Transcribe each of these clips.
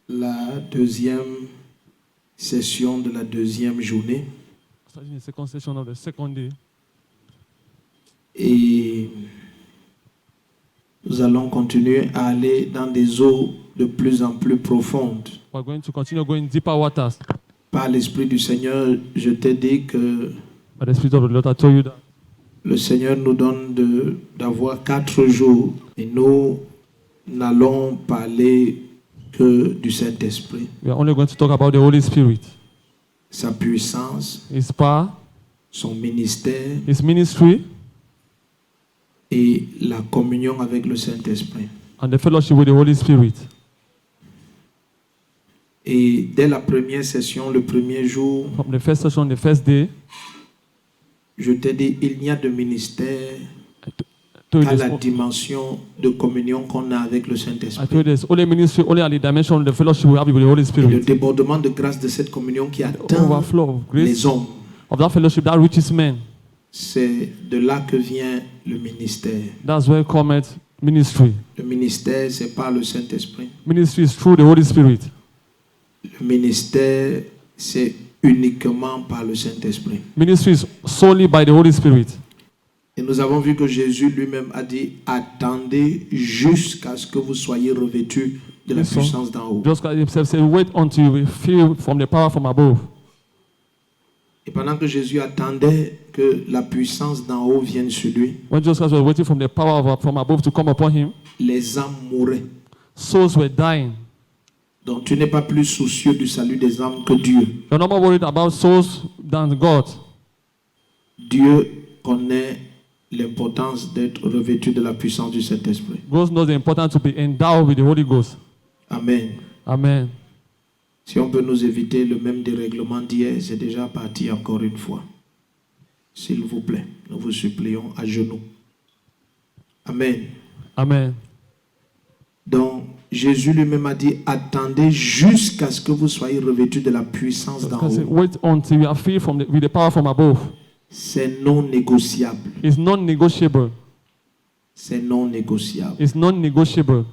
la deuxième session de la deuxième journée. Starting the second session of the second day. Et nous allons continuer à aller dans des eaux de plus en plus profondes. We're going to continue going deeper waters. Par l'Esprit du Seigneur, je t'ai dit que By the Spirit of the Lord, I told you that le Seigneur nous donne d'avoir 4 jours et nous n'allons parler que du Saint-Esprit. we are only going to talk about the Holy Spirit, Sa puissance, His power, son ministère His ministry, et la communion avec le Saint-Esprit. and the fellowship with the Holy Spirit. Et dès la première session, le premier jour, From the first session, the first day, je t'ai dit, il n'y a de ministère I told you qu'à la there's, dimension de communion qu'on a avec le I Saint-Esprit. told you there's only ministry, only at the dimension of the fellowship we have with the Holy Et le Spirit. débordement de grâce de cette communion qui The atteint overflow of grace les hommes, of that fellowship that reaches men. c'est de là que vient le ministère. That's where cometh ministry. Le ministère, c'est par le Saint-Esprit. Ministry is through the Holy Spirit. Le ministère, c'est uniquement par le Saint-Esprit. Ministry is solely by the Holy Spirit. Et nous avons vu que Jésus lui-même a dit, attendez jusqu'à ce que vous soyez revêtus de la Yes, sir. puissance d'en haut. Just God Himself said, wait until you feel from the power from above. Et pendant que Jésus attendait que la puissance d'en haut vienne sur lui, When Jesus Christ was waiting from the power from above to come upon Him, les âmes mouraient. souls were dying. Donc tu n'es pas plus soucieux du salut des âmes que Dieu. You're not more worried about souls than God. Dieu connaît l'importance d'être revêtu de la puissance du Saint-Esprit. God knows the importance to be endowed with the Holy Ghost. Amen. Amen. Si on peut nous éviter le même dérèglement d'hier, c'est déjà parti encore une fois. S'il vous plaît, nous vous supplions à genoux. Amen. Amen. Donc, Jésus lui-même a dit, attendez jusqu'à ce que vous soyez revêtus de la puissance d'en Because haut. wait until you are free from with the power from above. C'est non négociable. It's non-negotiable. C'est non négociable. It's non-negotiable.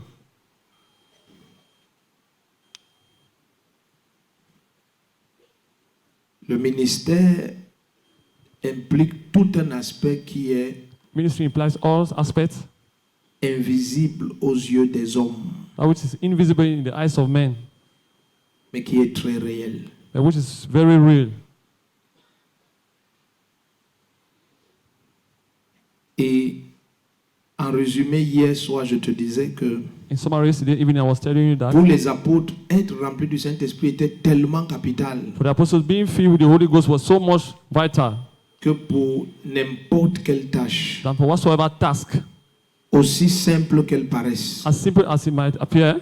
Le ministère implique tout un aspect qui est Ministry implies all aspects invisible aux yeux des hommes, that which is invisible in the eyes of men, mais qui est très réel. and which is very real. Et en résumé, hier soir, je te disais que In summary, yesterday evening I was telling you that pour les apôtres, être remplis du Saint-Esprit était tellement capital for the apostles, being filled with the Holy Ghost was so much vital que pour n'importe quelle tâche, than for whatsoever task, aussi simple qu'elle paraisse, as simple as it might appear,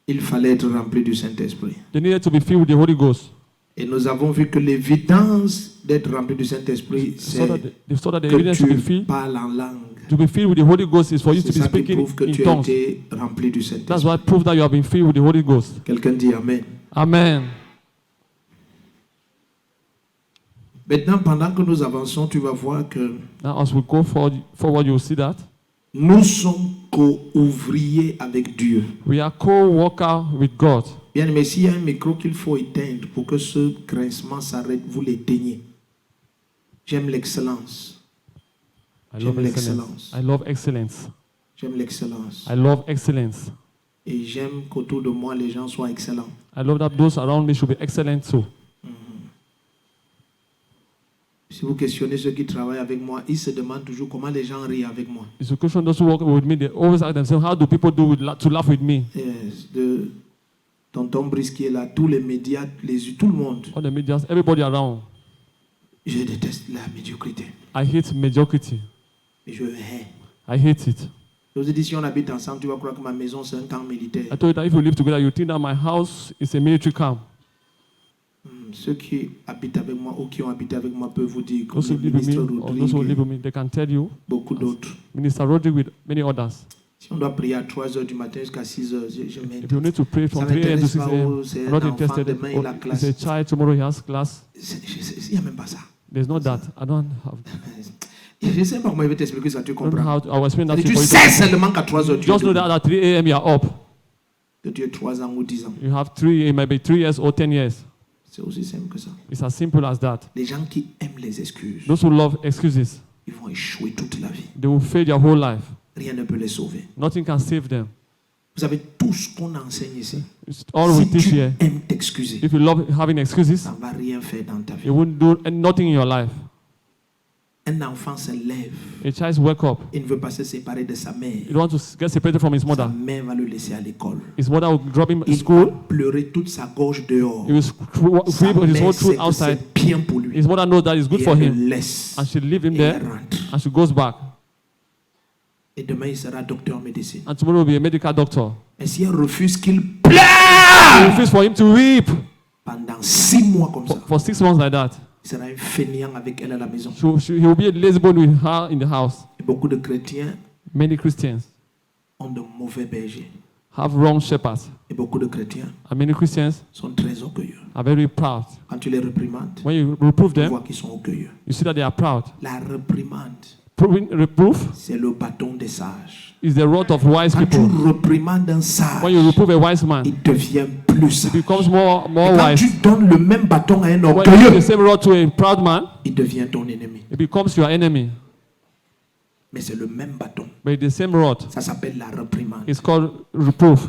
il fallait être rempli du Saint-Esprit. they needed to be filled with the Holy Ghost. Et nous avons vu que l'évidence d'être rempli du Saint-Esprit, So that c'est the que evidence to be tu filled, parles en langue. to be filled with the Holy Ghost is for you to C'est be ça qui speaking prouve que in tu as tongues. été rempli du That's Saint-Esprit. why prove that you have been filled with the Holy Ghost. Quelqu'un dit Amen. Amen. Maintenant, pendant que nous avançons, tu vas voir que Now, as we go forward, you'll see that nous sommes co-ouvriers avec Dieu. we are co-worker with God. Bien, mais s'il y a un micro qu'il faut éteindre pour que ce grincement s'arrête, vous l'éteignez. J'aime l'excellence. I love J'aime excellence. I love excellence. J'aime l'excellence. I love excellence. Et j'aime qu'autour de moi, les gens soient excellents. I love that those around me should be excellent too. Si vous questionnez ceux qui travaillent avec moi, ils se demandent toujours comment les gens rient avec moi. It's a question those who work with me, they always ask themselves, how do people do to laugh with me? De Tonton Brice qui est là, tous les médias, tout le monde. All the media, everybody around. Je déteste la médiocrité. I hate mediocrity. Et je hais. I hate it. Je vous ai dit, si on habite ensemble, tu vas croire que ma maison, c'est un camp militaire. I told you that if we live together, you think that my house is a military camp. Ceux qui habitent avec moi ou qui ont habité avec moi peuvent vous dire, comme Those who le live with me, ministre or those who live Rodrigue, with me, they can tell you. beaucoup d'autres. Minister Rodrigue with many others. Si on doit prier à 3 h du matin jusqu'à 6 h, je m'aide. If you need to pray Ça from 3 a.m. to 6 m'intéresse pas a.m., où c'est I'm un not enfant, interested. demain il a It's classe. a child, tomorrow he has class. Il n'y a même pas ça. There's not that. I don't have. Je ne sais pas comment il va t'expliquer ça, tu I don't know comprends. how to, I will explain that to Tu you. sais seulement qu'à 3 h tu Just know that at 3 a.m. you are up. Que tu aies 3 ans ou 10 ans. You have 3, it might be 3 years or 10 years. C'est aussi simple que ça. It's as simple as that. Les gens qui aiment les excuses, Those who love excuses, ils vont échouer toute la vie. they will fail their whole life. Rien ne peut les sauver. Nothing can save them. Vous savez, tout ce qu'on enseigne ici, It's all we si teach tu here. aimes t'excuser, If you love having excuses, ça ne va rien faire dans ta vie. you won't do nothing in your life. Un enfant se lève, A child wake up. il ne veut pas se séparer de sa mère. You don't want to get separated from his Sa mother. mère va le laisser à l'école. His mother will drop him at Il school. va pleurer toute sa gorge dehors. He will Sa weep his mère whole sait truth que outside. c'est bien pour lui. His mother knows that it's good Et for elle him. le laisse. And she leave him Et there. elle rentre. And she goes back. Et demain, il sera docteur en médecine. And tomorrow will be a medical doctor. Et si elle refuse qu'il He pleure refused for him to weep pendant 6 mois comme ça, for 6 months like that. il sera un fainéant avec elle à la maison. He will be a lazy bone with her in the house. Et beaucoup de chrétiens Many Christians ont de mauvais bergers. have wrong shepherds. Et beaucoup de chrétiens And many Christians sont très orgueilleux. are very proud. Quand tu les réprimandes, When you reprove tu them, vois qu'ils sont orgueilleux. you see that they are proud. La réprimande, Reproof c'est le bâton des sages. is the rod of wise Quand tu people. réprimandes un sage, When you reprove a wise man, il devient plus he sage. becomes more Et quand wise. tu donnes le même bâton à un When you give orgueilleux, the same rod to a proud man, il devient ton ennemi. it becomes your enemy. Mais c'est le même bâton. But the same rod Ça s'appelle la réprimande. is called reproof.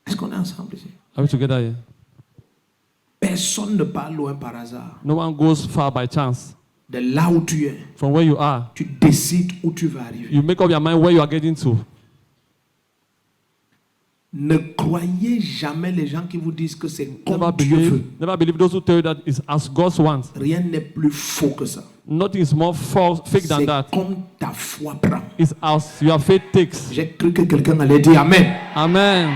Est-ce qu'on est ensemble ici? Are we together here? Personne ne part loin par hasard. No one goes far by chance. De là où tu es, From where you are, tu décides où tu vas arriver. you make up your mind where you are getting to. Ne croyez jamais les gens qui vous disent que c'est Never comme Dieu veut. believe those who tell you that it's as God wants. Rien n'est plus faux que ça. Nothing is more false, fake than C'est that. comme ta foi prend. It's as your faith takes. J'ai cru que quelqu'un allait dire Amen. Amen.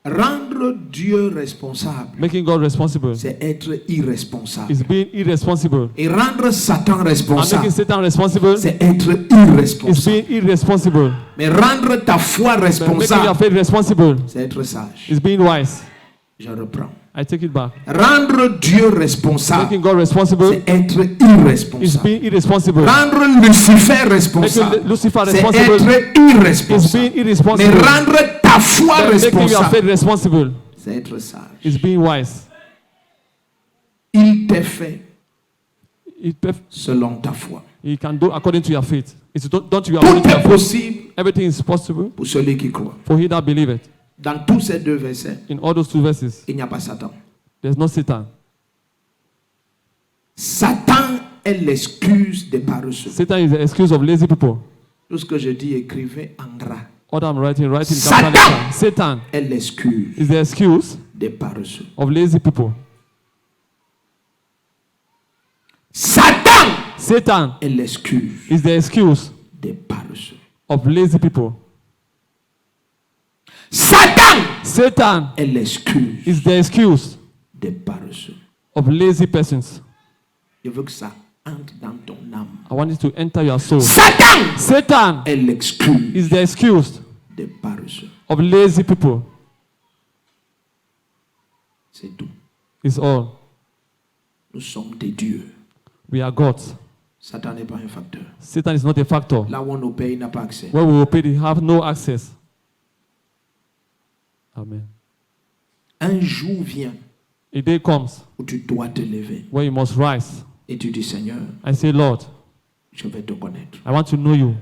Rendre Dieu responsable, Making God responsible c'est être irresponsable. is being irresponsible. Et rendre Satan And responsable, making Satan responsible c'est être is irresponsable. being irresponsible. Mais rendre ta foi But making your responsable, faith responsible c'est être sage. is being wise. Je reprends. I take it back. Rendre Dieu responsable, Making God responsible c'est être is irresponsable. being irresponsible. Rendre Lucifer responsable, Making Lucifer c'est responsible être is irresponsable. being Mais irresponsible. rendre ta foi But making your responsable, faith responsible c'est être sage. is being wise. Il t'est fait It selon ta foi. can do according to your faith. It's done to your Tout according to est your faith. possible Everything is possible pour celui qui croit. for he that believeth. Dans tous ces 2 versets, In all those 2 verses, il n'y a pas Satan. there's no Satan. Satan est l'excuse des paresseux. Satan is the excuse of lazy people. Tout ce que je dis, écrivez en gras. What I'm writing Satan! capital letter. Satan Est l'excuse is the excuse des paresseux. of lazy people. Satan Satan est l'excuse is the excuse des paresseux. of lazy people. Satan Satan est l'excuse is the excuse des paresseux. of lazy persons. Je veux que ça entre dans ton âme. I want it to enter your soul. Satan Satan est l'excuse is the excuse des paresseux. of lazy people. C'est tout. Is all. Nous sommes des dieux. We are gods. Satan n'est pas un facteur. Satan is not a factor. Là où on nous paye, il n'a pas accès. Where we obey, they have no access. Amen. Un jour vient A day comes où tu dois te lever where you must rise. et tu dis Seigneur, I say, Lord, je vais te connaître. I want to know you.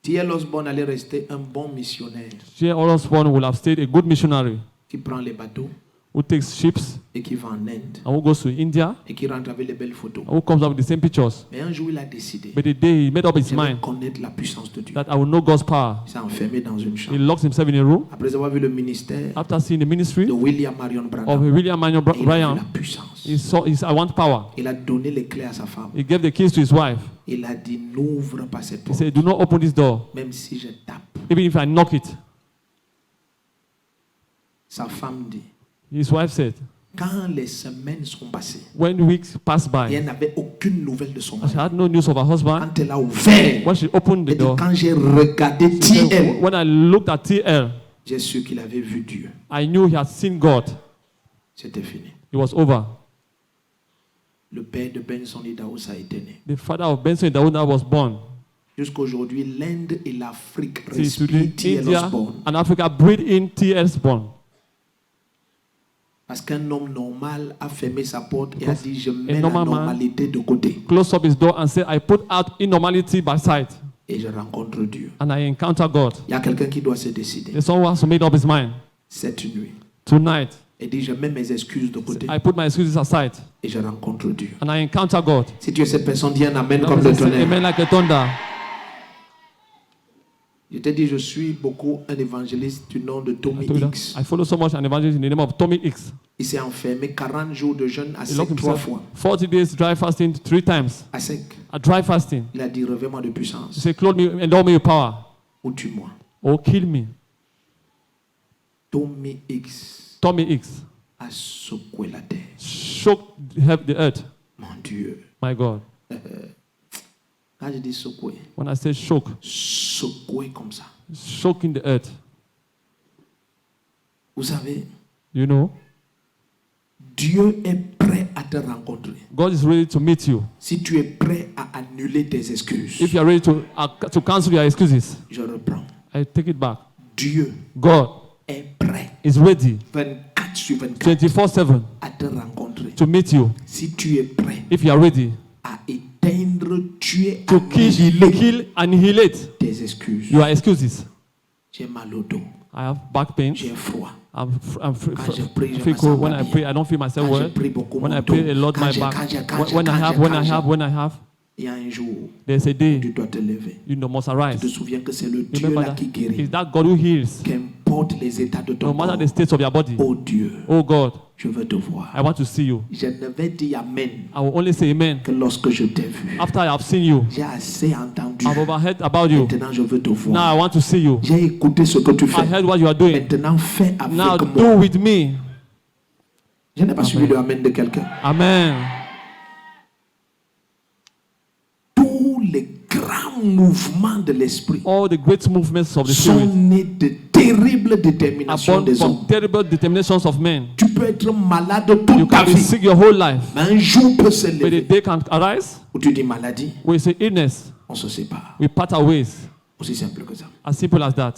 T.L. Osborne allait rester un bon missionnaire J. Osborne will have stayed a good missionary qui prend les bateaux who takes ships et qui va en Inde and who goes to India et qui rentre avec les belles photos. and who comes up with the same pictures. Mais un jour, il a décidé But the day he made up his je vais mind connaître la puissance de Dieu. that I will know God's power, Il s'est enfermé dans une he chambre. locks himself in a room. Après avoir vu le ministère After seeing the ministry de William Marion of Branham, William Marion et il a vu Bryan, la puissance. he saw, I want power. Il a donné les clés à sa femme. He gave the keys to his wife. Il a dit n'ouvre pas cette He porte, said, do not open this door, même si je tape. even if I knock it. Sa femme dit, His wife said, quand les semaines sont passées, when weeks passed et by, elle n'avait aucune nouvelle de son and she mari. had no news of her husband. Quand elle a ouvert, When she opened the elle dit, door, quand j'ai regardé she said, T.L., when I looked at TL, j'ai su qu'il avait vu Dieu. I knew he had seen God. C'était fini. It was over. Le père de Benson Idaho a été né. The father of Benson Idaho was born. Jusqu'à aujourd'hui, l'Inde et l'Afrique See, today, respirent T.L. India Osborne. and Africa breathe in T.L. Osborne. Parce qu'un homme normal a fermé sa porte et a Because dit, je a mets la normal man normalité de côté. Close up his door and say, I put out innormality by sight Et je rencontre Dieu. and I encounter God. Il y a quelqu'un qui doit se décider There's someone who has to make up his mind. cette nuit. Tonight, Et dit, je mets mes excuses de côté I put my excuses aside et je rencontre Dieu. and I encounter God. Si tu es cette personne, dis un amen Now comme say, le tonnerre. amen like a thunder. Je t'ai dit, je suis beaucoup un évangéliste du nom de Tommy I told you X. that I follow so much an evangelist in the name of Tommy X. Il s'est enfermé 40 jours de jeûne à He sec locked 3 himself fois. 40 days dry fasting 3 times. À sec. A dry fasting. Il a dit, revêt-moi de He puissance said, clothe me, endow me with power, ou tue-moi. or kill me. Tommy X Tommy X a secoué la terre. shook the earth. Mon Dieu. My God. Quand je dis secoué, When I say shook, secoué comme ça. shaking the earth. Vous savez, You know, Dieu est prêt à te rencontrer. God is ready to meet you. Si tu es prêt à annuler tes excuses, If you are ready to cancel your excuses, je reprends. I take it back. Dieu God est prêt is ready 24 sur 24 24/7 à te rencontrer. to meet you. Si tu es prêt If you are ready à éteindre, tuer, to kill, annihiler annihilate tes excuses. your excuses. J'ai mal au dos, I have back pain. j'ai froid. I'm Quand je prie, je feel me cold. sens When pas I bien. pray, I don't feel myself Quand je well. prie beaucoup, When mon I pray a lot, dos. my back. When I have, il Il y a un jour there's a day tu dois te lever. you must Tu arise. te souviens que c'est le Dieu Remember là that qui guérit. it's that God who heals, Qu'importe les états de ton no matter corps. the state of your body. Oh Dieu, Oh God, je veux te voir. I want to see you. Je ne vais dire Amen I will only say amen que lorsque je t'ai vu. after I have seen you. J'ai assez entendu. I've overheard about you. Maintenant, je veux te Now voir. I want to see you. J'ai écouté ce que tu I fais. heard what you are doing. Maintenant, fais avec Now moi. do with me. Je n'ai pas suivi le Amen de quelqu'un. Amen. Tous les grands mouvements de l'esprit All the great movements of the sont Spirit nés de terribles déterminations are born des hommes. from terrible determinations of men. Tu peux être malade You toute ta can be vie, sick your whole life, mais un jour peut se but a lever day can arise. où tu dis maladie, We say illness. on se sépare. We part our ways. Aussi simple que ça. As simple as that.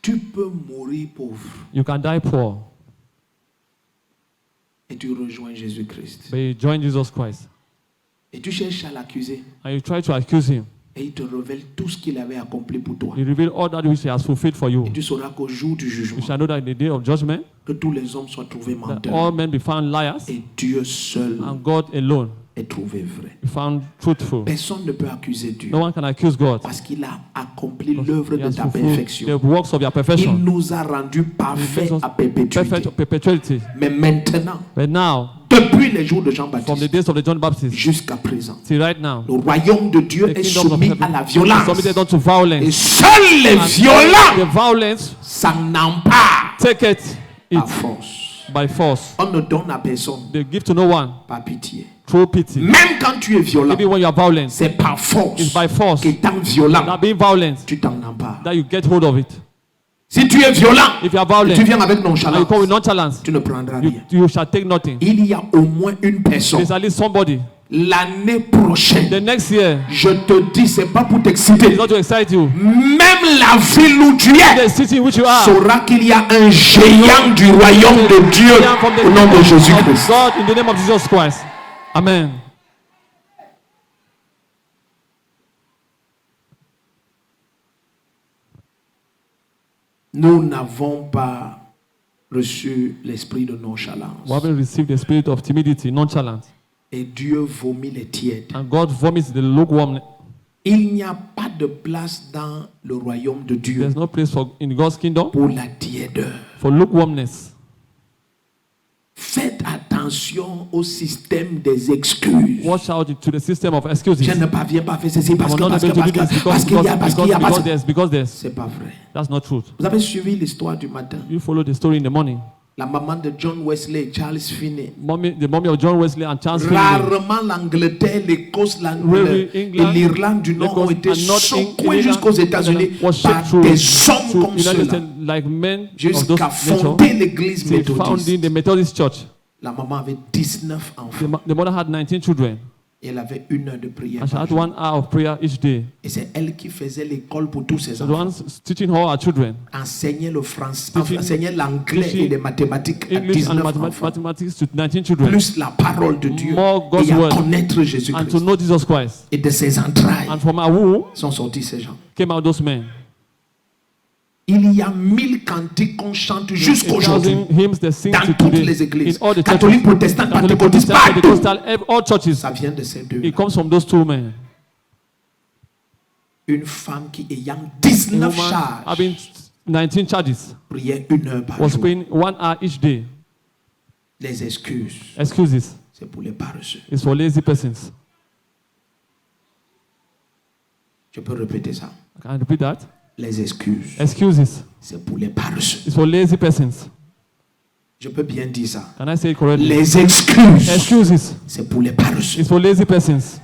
Tu peux mourir pauvre You can die poor, et tu rejoins Jésus-Christ. but you join Jesus Christ Et tu cherches à l'accuser and you try to accuse him. et il te révèle tout ce qu'il avait accompli pour toi. You reveal all that which he has fulfilled for you. Et tu sauras qu'au jour du You jugement, shall know that in the day of judgment, que tous les hommes soient trouvés that all menteurs men be found liars et Dieu seul and God alone est trouvé vrai. be found truthful. Personne ne peut accuser Dieu No one can accuse God. parce qu'il a accompli l'œuvre He de has ta fulfilled perfection. the works of your Il perfection. nous a rendus parfaits à perpétuité. Perfect perpetuity. Mais maintenant, But now, depuis les jours de from the Jean-Baptiste days of the John Baptist jusqu'à présent, till right now, le royaume de Dieu the est kingdom of soumis à heaven la is violence. submitted unto Et violence. seuls les And violents the violence s'en emparent take it à force. by force. On ne donne à personne They give to no one par pitié. through pity. Même quand tu es violent, Even when you are violent, c'est par force it's by force qu'étant violent, that being violent tu t'en empares. that you get hold of it. Si tu es violent, If you are et violent tu viens avec and you nonchalance, come with nonchalance, tu ne prendras you, rien. you shall take nothing. Il y a au moins une personne. There's at least somebody. L'année prochaine, The next year, je te dis, c'est pas pour t'exciter. it's not to excite you. Même la ville où tu es The city in which you are, saura qu'il y a un géant du royaume de Dieu from the au nom de kingdom of Jésus-Christ. God in the name of Jesus Christ. Amen. Nous n'avons pas reçu l'esprit de nonchalance. We haven't received the spirit of timidity, nonchalance. Et Dieu vomit les tièdes. And God vomits the lukewarm. Il n'y a pas de place dans le royaume de Dieu There's no place for in God's kingdom pour la tièdeur. for lukewarmness. Faites attention au système des excuses. Watch out to the system of excuses. Je ne parviens pas à faire ceci parce I'm que, not parce able que, to do parce this que, parce qu'il y a, parce qu'il y a, because parce que. there's. C'est pas vrai. That's not truth. Vous avez suivi l'histoire du matin. You follow the story in the morning. La maman de John Wesley et Charles Finney. The mommy of John Wesley and Charles Finney. Rarement l'Angleterre, l'Écosse, et l'Irlande du Nord ont été secoués jusqu'aux États-Unis par des hommes comme ceux-là, like men jusqu'à fonder l'église the Methodist Church. La maman avait 19 enfants. The mother had 19 children. Et elle avait 1 heure de prière. And she had 1 hour of prayer each day. Et c'est elle qui faisait l'école pour tous ses The enfants. one teaching all our children. Enseignait le français, enseignait l'anglais et les mathématiques à English 19 and enfants. mathematics to 19 children. Plus la parole de Dieu More God's et à word. connaître And Jésus-Christ. to know Jesus Christ. Et de ses entrailles And from our womb sont sortis ces gens. came out those men. Il y a 1000 cantiques qu'on chante jusqu'aujourd'hui Hymns they sing dans to toutes today. les églises. In all the Catholiques, churches. protestants, Catholic, pentecôtistes, Protestant, partout. Pentecostal, all churches. Ça vient de ces deux. It comes from those two men. Une femme qui ayant A 19 woman charges having 19 charges priait 1 heure par was jour. praying 1 hour each day. Les excuses, Excuses. c'est pour les paresseux. It's for lazy persons. Je peux répéter ça. Can I repeat that? Les excuses, Excuses. c'est pour les paresseux. It's for lazy persons. Je peux bien dire ça. Can I say it correctly? Les excuses, Excuses. c'est pour les paresseux. It's for lazy persons.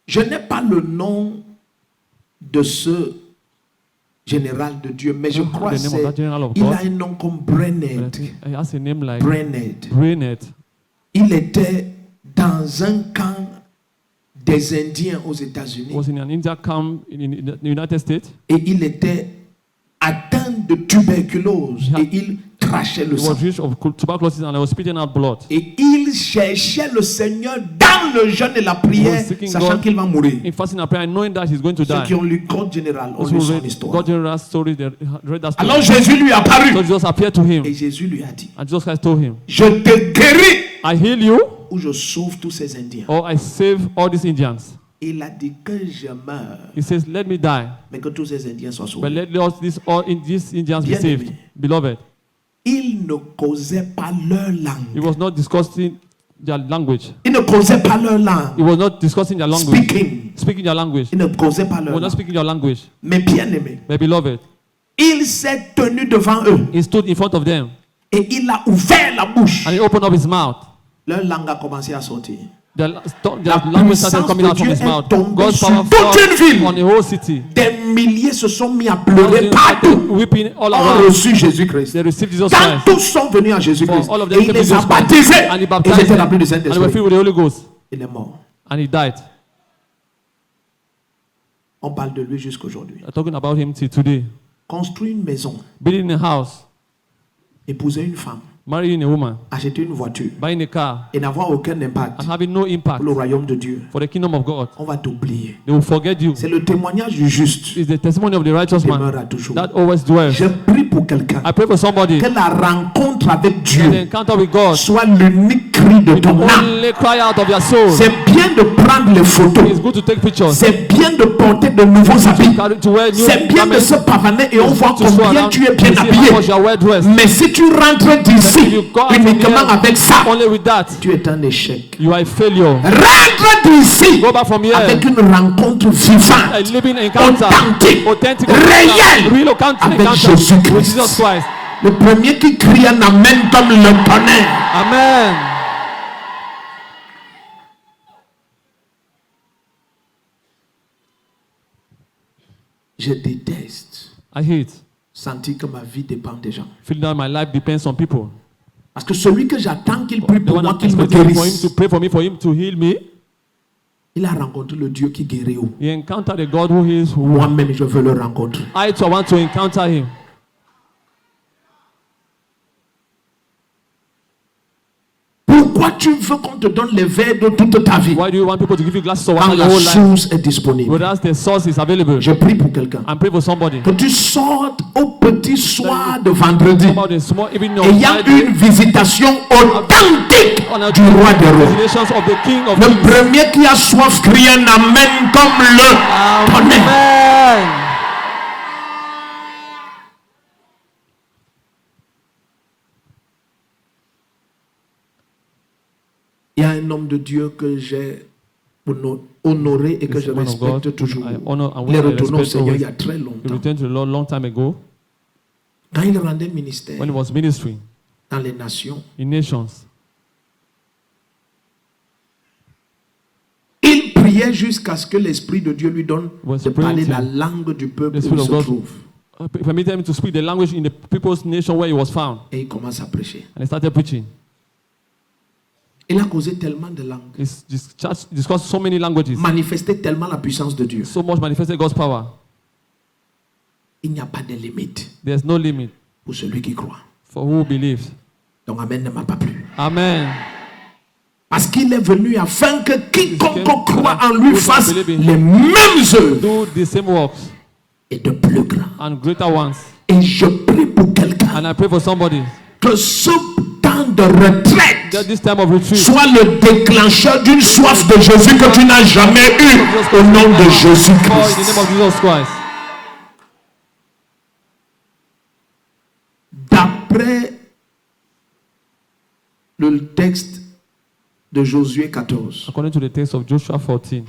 Je n'ai pas le nom de ce général de Dieu, mais je crois the name of that general of qu'il God. a un nom comme But I Brennett. think he has a name like Brennett. Brainerd. Il était dans un camp des Indiens aux He États-Unis was in an India camp in the United States. et il était atteint de tuberculose et il crachait le He sang. was rich of tuberculosis and he was spitting out blood. Et il cherchait le Seigneur dans le jeûne et la He prière, was seeking sachant God qu'il va mourir. in fasting and prayer, knowing that he's going to Ceux die. qui ont lu Code Général ont Those lu who son read histoire. God general story, they read that story. Alors Jésus lui So apparut Jesus appeared to him, et Jésus lui a dit, and Jesus Christ told him, je te guéris I heal you, ou je sauve tous ces Indiens. or I save all these Indians. Il a dit que je meurs, He says, let me die, mais que tous ces Indiens soient but sauvés. let these Indians be Bien saved. aimé. Beloved, Ils ne causaient pas leur he langue. was not discussing their language. Ils ne causaient pas leur He langue. was not discussing their language. Speaking. Their language. Ils ne causaient pas He leur was not langue. speaking their language. Mais bien aimé, But beloved, il s'est tenu devant eux he stood in front of them et il a ouvert la bouche. and he opened up his mouth. Leur langue a commencé à sortir. Their language started coming out from his mouth. God's power fell on the whole city. Des milliers se sont mis à pleurer partout. Weeping all Ont around. reçu Jésus-Christ. They received Jesus Quand Christ. tous sont venus à Jésus-Christ, For all of et them il came to les a Jesus Christ. baptisés, And he ils baptized étaient remplis du them. And they were Saint-Esprit. filled with the Holy Ghost. Il est mort. And he died. On parle de lui jusqu'aujourd'hui. We're talking about him till today. Construire une maison, Building a house, épouser une femme, marrying a woman, acheter une voiture buying a car, et n'avoir aucun impact and having no impact pour le royaume de Dieu, for the kingdom of God. on va t'oublier. They will forget you. C'est le témoignage du juste It's the testimony of the righteous man demeure à toujours. that always dwells. Je prie pour quelqu'un I pray for somebody que la rencontre avec that the Dieu encounter with God soit l'unique cri de ton âme. only cry out of your soul. C'est bien de prendre les photos. It's good to take pictures. C'est bien de porter de nouveaux habits. To wear new C'est bien de garments. se pavaner et on voit To show combien around tu es to bien see how habillé. much you are well dressed. Mais si tu rentres d'ici You go out from uniquement here avec ça, only with that, tu es un échec. you are a failure. Rentre d'ici Go back from here avec une rencontre a vivante, living encounter, authentique, real réelle encounter avec with Jésus-Christ. Jesus Christ. Le premier qui crie un amen comme le tonnerre. Amen. Je déteste I hate sentir que ma vie dépend des gens. feeling that my life depends on people. Parce que celui que j'attends qu'il prie The pour one moi, I'm qu'il me expecting for him guérisse, to pray for me, for him to heal me, il a rencontré le Dieu qui guérit. he encountered the God who heals. Moi-même, je veux le rencontrer. I too want to encounter him. Pourquoi tu veux qu'on te donne les verres de toute ta vie Why do you want people to give you glasses of quand water your la whole life? source est disponible? Whereas the source is available. Je prie pour quelqu'un. I'm praying for somebody. Que tu sortes au petit soir de vendredi About the small evening of ayant Friday, une visitation authentique on a du roi des rois. visitations of the King of Le Kings. premier qui a soif crie un amen comme le tonnerre. Amen. Il y a un homme de Dieu que j'ai honoré et que je respecte toujours. Il est retourné au Seigneur il y a très He longtemps. returned to the Lord long time ago Quand il rendait ministère when he was ministering dans les nations, in nations. il priait jusqu'à ce que l'Esprit de Dieu lui donne Was de parler praying la till langue du peuple the où il Spirit se of God trouve. permitted him to speak the language in the people's nation where he was found. Et il commence à prêcher. And he started preaching. Il a causé tellement de langues, He discussed so many languages. manifesté tellement la puissance de Dieu. So much manifested God's power. Il n'y a pas de limite There's no limit pour celui qui croit. for who believes. Donc Amen ne m'a pas plu. Amen. Parce qu'il est venu afin que quiconque croit en lui fasse les mêmes œuvres Do the same works et de plus grands. and greater ones. Et je prie pour quelqu'un And I pray for somebody que ce temps de retraite that this time of retreat soit le déclencheur d'une soif de Jésus que tu n'as jamais eue au nom de in the name Jésus-Christ. of Jesus Christ. D'après le texte de Josué 14, According to the text of Joshua 14,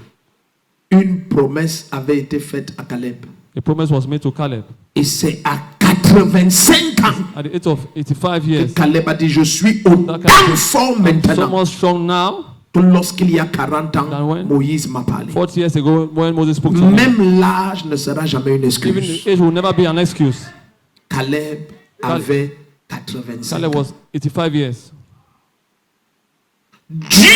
une promesse avait été faite à Caleb. a promise was made to Caleb. Et c'est à 85 ans At the age of 85 que years, Caleb a dit, je suis autant fort I'm so maintenant much strong now que lorsqu'il y a 40 ans, than when Moïse m'a parlé. 40 years ago when Moses spoke to him. Même l'âge ne sera jamais une Even excuse. the age will never be an excuse. Caleb avait 85 Caleb ans. was 85 years. Dieu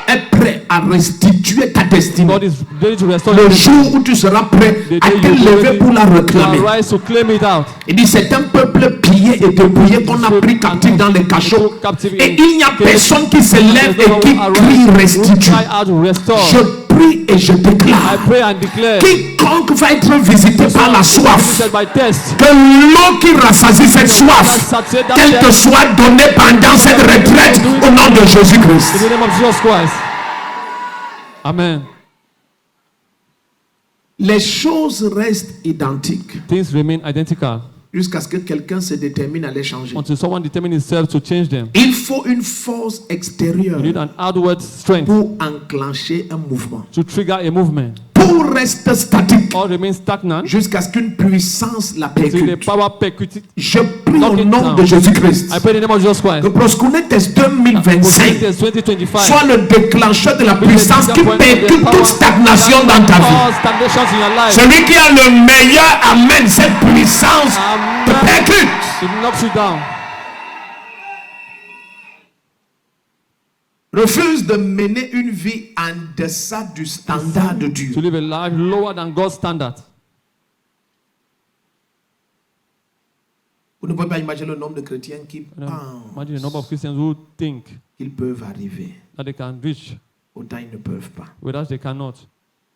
est prêt à restituer ta destinée. God is ready to restore Le you. jour où tu seras prêt The à day te you lever pour la will réclamer. rise to claim it out. Il dit c'est un peuple pillé et dépouillé qu'on a pris captif dans les cachots. Et il n'y a personne qui se lève et qui crie restitue. Cry out to restore. Je prie et je I déclare. pray and declare. Quiconque va être visité par la soif, Visited by test. que l'eau qui rassasie cette soif, qu'elle te soit donnée pendant cette retraite au nom de In Jésus-Christ. the name of Jesus Christ. Amen. Les choses restent identiques Things remain identical jusqu'à ce que quelqu'un se détermine à les changer. until someone determines himself to change them. Il faut une force You extérieure need an outward strength pour enclencher un mouvement. to trigger a movement. Pour rester statique Or remain stagnant jusqu'à ce qu'une puissance la till the percute. power percute. Je prie Knock au it nom down. de Jésus-Christ I pray in the name of Jesus Christ. que Proskunetes 2025 Prometheus 2025. soit le déclencheur de la puissance qui percute toute stagnation dans ta vie. All stagnations in your life. Celui qui a le meilleur amène cette puissance te Amen. percute. It knocks you down. Refuse de mener une vie en deçà du standard de To Dieu. live a life lower than God's standard. Vous ne pouvez pas imaginer le nombre de chrétiens qui Imagine the number of pensent Christians who think qu'ils peuvent arriver. that they can reach, Autant ils ne peuvent pas. whereas they cannot.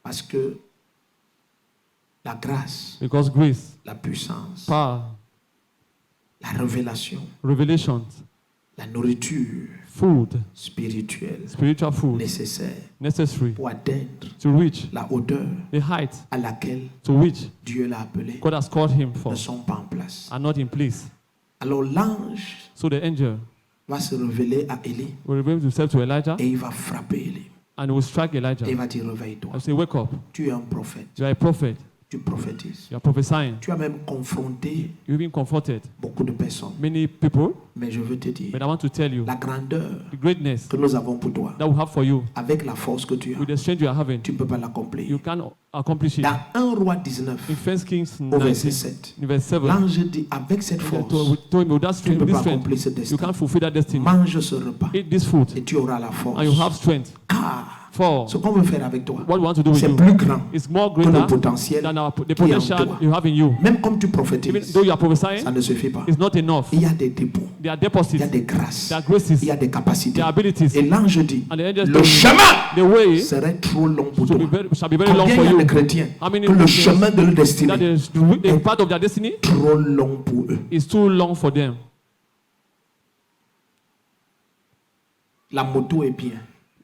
Parce que la grâce, Because grace, la puissance, power, la révélation, revelations, la nourriture food, spirituelle spiritual food, nécessaire necessary pour atteindre to reach la hauteur the height à laquelle to which Dieu l'a appelé God has called him for ne sont pas en place. are not in place. Alors l'ange So the angel va se révéler à Élie will reveal himself to Elijah et il va frapper Élie. and he will strike Elijah Et il va dire réveille-toi. and say, wake up, Tu es un prophète. you are a prophet, Tu prophétises. you are prophesying. Tu as même confronté You've been confronted beaucoup de personnes. many people, Mais je veux te dire, but I want to tell you la grandeur the greatness que nous avons pour toi, that we have for you avec la force que tu as, with the strength you are having, tu ne peux pas l'accomplir. you can accomplish it. Dans 1 roi 19, In 1 Kings au verset 19, 7, in verse 7, l'ange dit, avec cette he force, told me with that tu ne strength, peux this pas strength, accomplir ce you destin. can't fulfill that destiny. Mange ce repas Eat this food et tu auras la and you force. have strength. Car For ce qu'on veut faire avec toi, what we want to do with c'est you plus grand is more que le greater potentiel than the qui est en potential toi. you have in you. Même comme tu Even prophétises, though you are prophesying, ça ne suffit pas. it's not enough. Il y a des dépôts, There are il y deposits, a des grâces, there are graces, il y a des capacités. there are abilities, Et l'ange dit, and the angels le told me, chemin the way serait trop long pour shall toi. be very long Combien for il y a de you. chrétiens How many que le Christians chemin de leur that destinée is the part of their destiny trop long pour eux. is too long for them? La moto est bien.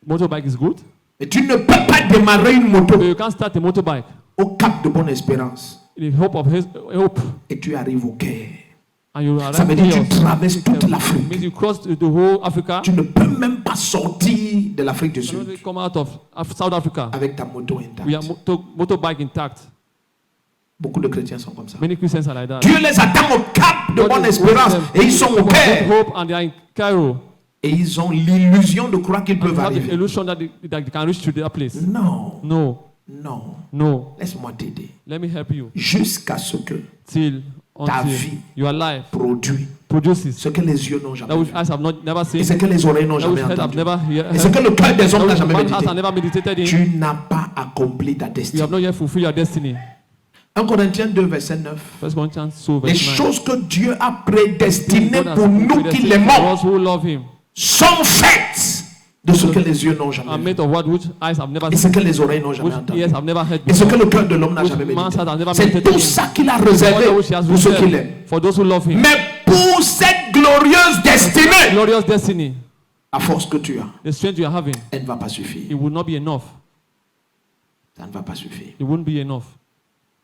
Motorbike is good, Mais tu ne peux pas démarrer une moto but you can't start a motorbike au cap de Bonne Espérance in the hope of hope, et tu arrives au Caire. and you Ça arrive veut dire que tu chaos. traverses toute It l'Afrique. means you cross the whole Africa. Tu ne peux même pas sortir de l'Afrique du Sud You come out of South Africa avec ta moto intacte. with your motorbike intact. Beaucoup de chrétiens sont comme ça. Many Christians are like that. Dieu les attend au cap de God Bonne is Espérance with them. et ils sont au Caire. Hope and they are in Cairo. Et ils ont l'illusion de croire qu'ils And they peuvent have the arriver. illusion that they can reach to their place. Non, No, non. no. Laisse-moi t'aider. Let me help you. Jusqu'à ce que Till Ta until vie your life produit produces ce que les yeux n'ont jamais that which vu. eyes have never Et seen, ce que les oreilles n'ont that which jamais head have entendu. never Et ce heard, que le cœur des hommes n'a that which jamais man's heart médité. has never meditated in. Tu n'as pas accompli ta You destinée. have not yet fulfilled your destiny. 1 Corinthiens 2, verset 9. 1 Corinthians 2, Les verse 9. choses que Dieu a prédestinées God has pour nous qui predestined l'aimons for us who love Him sont faites de ce que les yeux n'ont jamais are vu. made of what which eyes have never Et ce seen, que les oreilles n'ont jamais which entendu. ears have never heard Et ce que before. le cœur de l'homme n'a Which jamais man's médité. heart has never C'est meditated tout in. ça qu'il a All réservé that which He has pour ceux qui l'aiment. reserved for those who love Him. Mais pour cette glorieuse destinée, Glorious destiny, à force que tu as, the strength you are having, elle ne va pas suffire. it will not be enough. Ça ne va pas suffire. It won't be enough.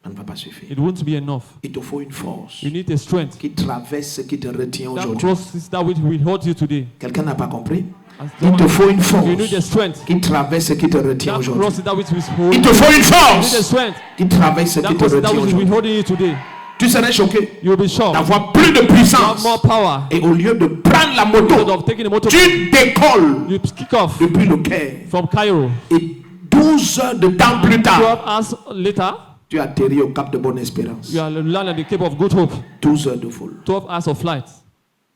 Ça ne va pas suffire. It won't be enough. Il te faut une force You need a strength qui traverse ce qui te retient that aujourd'hui. crosses that which will hold you today. Quelqu'un n'a pas compris? As Il te faut une You need a force strength qui traverse ce qui te retient that aujourd'hui. crosses that which will hold Il you. te faut une You need a force strength qui traverse ce that qui te crosses that retient which will aujourd'hui. hold you today. Tu serais choqué You will be shocked. d'avoir plus de You have puissance. more power. Et au lieu de prendre la Instead moto, of taking a motor, tu décolles you kick off depuis le Caire. from Cairo. Et 12 heures de temps plus 12 tard, hours later, tu atterris au Cap de Bonne Espérance. you are land at the Cape of Good Hope. 12 heures de vol. 12 hours of flight.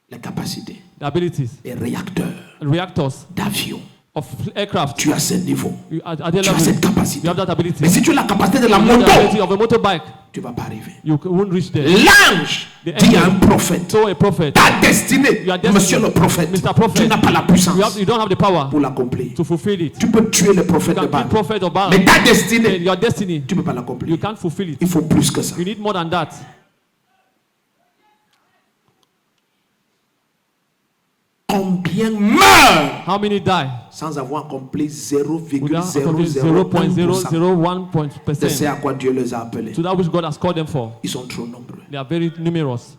Les capacités, The abilities, les réacteurs reactors d'avion. of aircraft. Tu as ce niveau. You are at their Tu as cette level. capacité. You have that ability. Mais si tu as la capacité de la You have the ability moto, of a motorbike. tu ne vas pas arriver. You won't reach there. L'ange The dit à angel un prophète, So a prophet, ta destinée, You are destined, monsieur le prophète, Mr. Prophet, tu n'as pas la puissance you don't have the power pour l'accomplir. to fulfill it. Tu peux tuer le You prophète de can kill Baal, prophet of Baal. mais ta And destinée, your destiny, tu ne peux pas you l'accomplir. can't fulfill it. Il faut plus que ça. You need more than that. Combien meurent How many die sans avoir accompli without accomplishing 0,001% de ce 0.001% à quoi Dieu les a appelés? to that which God has called them for? Ils sont trop nombreux. They are very numerous.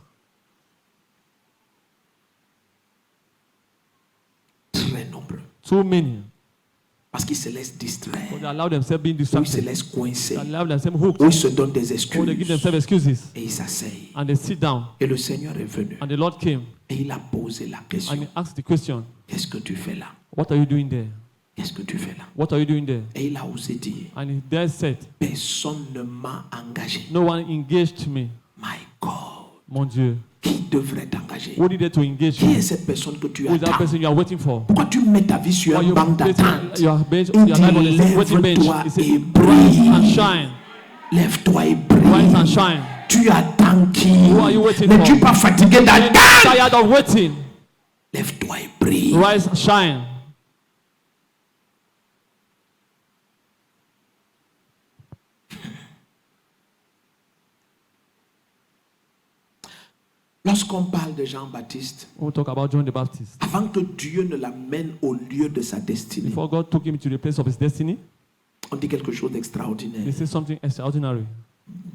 Très nombreux. Too many. Parce qu'ils se laissent distraire. But they allow themselves being Ou ils se distracted. laissent coincer. They allow themselves hooked. Ou ils se donnent des Or they give excuses. themselves excuses. Et ils s'asseyent. And they sit down. Et le Seigneur est venu. And the Lord came Et il a posé la and question. he asked the question, Qu'est-ce que tu fais là? what are you doing there? Qu'est-ce que tu fais là? What are you doing there? Et il a osé dire, And he there said, personne ne m'a engagé. no one engaged me. My God. Mon Dieu. Qui devrait t'engager? Who needed to engage Qui you? est cette personne que tu Who is that attends? person you are waiting for? Pourquoi tu mets ta vie sur Why un you banc place d'attente? your bench, Il your life on the dit, waiting bench? lève-toi He said, et rise brille. and shine. Lève-toi et Rise brille. and shine. Tu attends qui? Who are you waiting N'es-tu for? pas fatigué Are you d'attendre? tired of waiting? Lève-toi et brille. Rise and shine. Lorsqu'on parle de Jean-Baptiste, We'll talk about John the Baptist. avant que Dieu ne l'amène au lieu de sa destinée, Before God took him to the place of his destiny, on dit quelque chose he d'extraordinaire. said something extraordinary.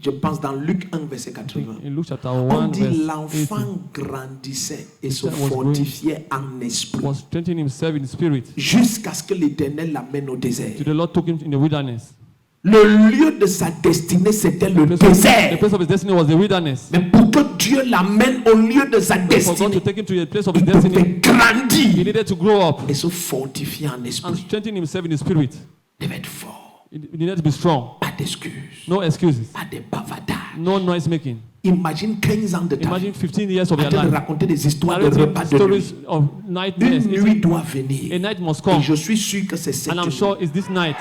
Je pense dans Luc 1, verset 80. In Luke chapter On 1, dit verse l'enfant 18, grandissait et se was growing. fortifiait en esprit was strengthening himself in spirit. jusqu'à ce que l'Éternel l'amène au désert. To the Lord took him in the wilderness. Le lieu de sa destinée, c'était le The désert. place of his destiny was the wilderness. Mais pour que Dieu l'amène au lieu de sa For God destinée, to take him to the place of his il devait destiny, he grandir needed to grow up et se fortifier en and esprit. strengthen himself in the spirit. Il devait être fort. He needed to be strong. Pas d'excuses, No excuses. pas de bavardage. No noise making. Imagine 15 ans de ta vie Imagine 15 years of en your train de life. raconter des histoires de Narrating repas de nuit. stories of nightmares. Une nuit doit venir. A night must Et come. je suis sûr que c'est cette And I'm nuit. sure it's this night.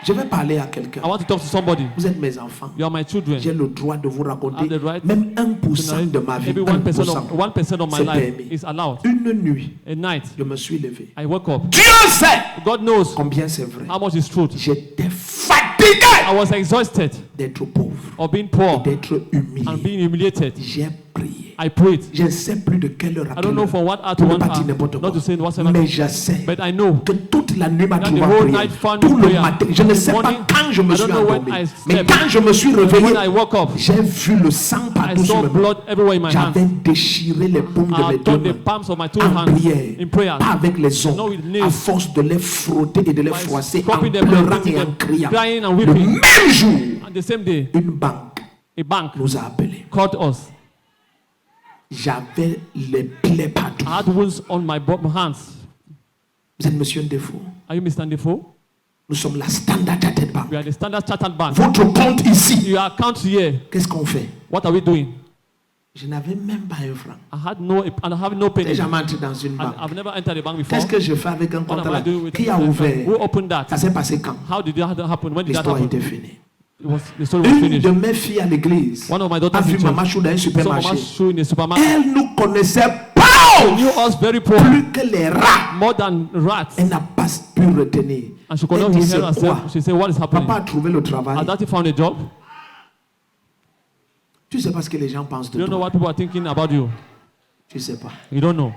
Je vais parler à quelqu'un. I want to talk to somebody. Vous êtes mes enfants. You are my children. J'ai le droit de vous raconter I have the right même to 1% de ma vie. Maybe 1% 1%. of 1% of my C'est life permis. is allowed. Une nuit, A night, je me suis levé. I woke up. Dieu sait God knows combien c'est vrai. how much is truth. J'étais fatigué I was exhausted d'être pauvre, of being poor d'être and humilié. being humiliated. J'ai prié. I prayed. Je ne sais plus de quelle heure à I don't quelle know heure. from what hour to Pour ne what pas dire hour. n'importe quoi. Not to say whatsoever. Mais je sais But I know que toute la nuit m'a that trouvé the en whole prière. night found Tout me le prayer. matin. Je ne In the sais pas morning, quand je me I suis don't know when endormi. I Mais slept. quand je me suis When réveillé, I woke up, j'ai vu le sang I partout sur saw mes mains. blood everywhere in my J'avais hands. déchiré les paumes de I mes deux turned the mains palms of my two en hands prière, in prayer. pas avec les No, ongles, with nails. à force de les frotter et de les By froisser, en scraping them and pleurant beating et en them, criant. crying and Le weeping. même jour, And the same day, une banque a bank nous a appelés. called us. J'avais les plaies partout. I had wounds on my hands. Vous êtes monsieur Ndefo. Are you Mr. Defoe? Nous sommes la Standard Chartered Bank. We are the Standard Chartered Bank. Votre compte ici, Your account here, qu'est-ce qu'on fait? what are we doing? Je n'avais même pas un franc. I have no Je n'ai penny. jamais entré dans une And banque. I've never entered a bank before. Qu'est-ce que je fais avec un What compte am là? I doing with Qui a Who ouvert? opened that? Ça s'est passé quand? How did that happen? When did that L'histoire happen? était finie. The story was Une finished. de mes filles à l'église One of my a daughters vu in church Maman Chou dans un saw Mama supermarché. Shoe in a supermarket. Elle nous connaissait She pauvres, knew us very poor, plus que les rats. more than rats. Elle n'a pas pu retenir. And she could Elle not dit, hear c'est quoi? herself. She said, what is happening? Papa a trouvé le travail. Has Daddy found a job? Tu sais pas ce que les gens pensent You de don't know toi. what people are thinking about you. Tu sais pas. You don't know.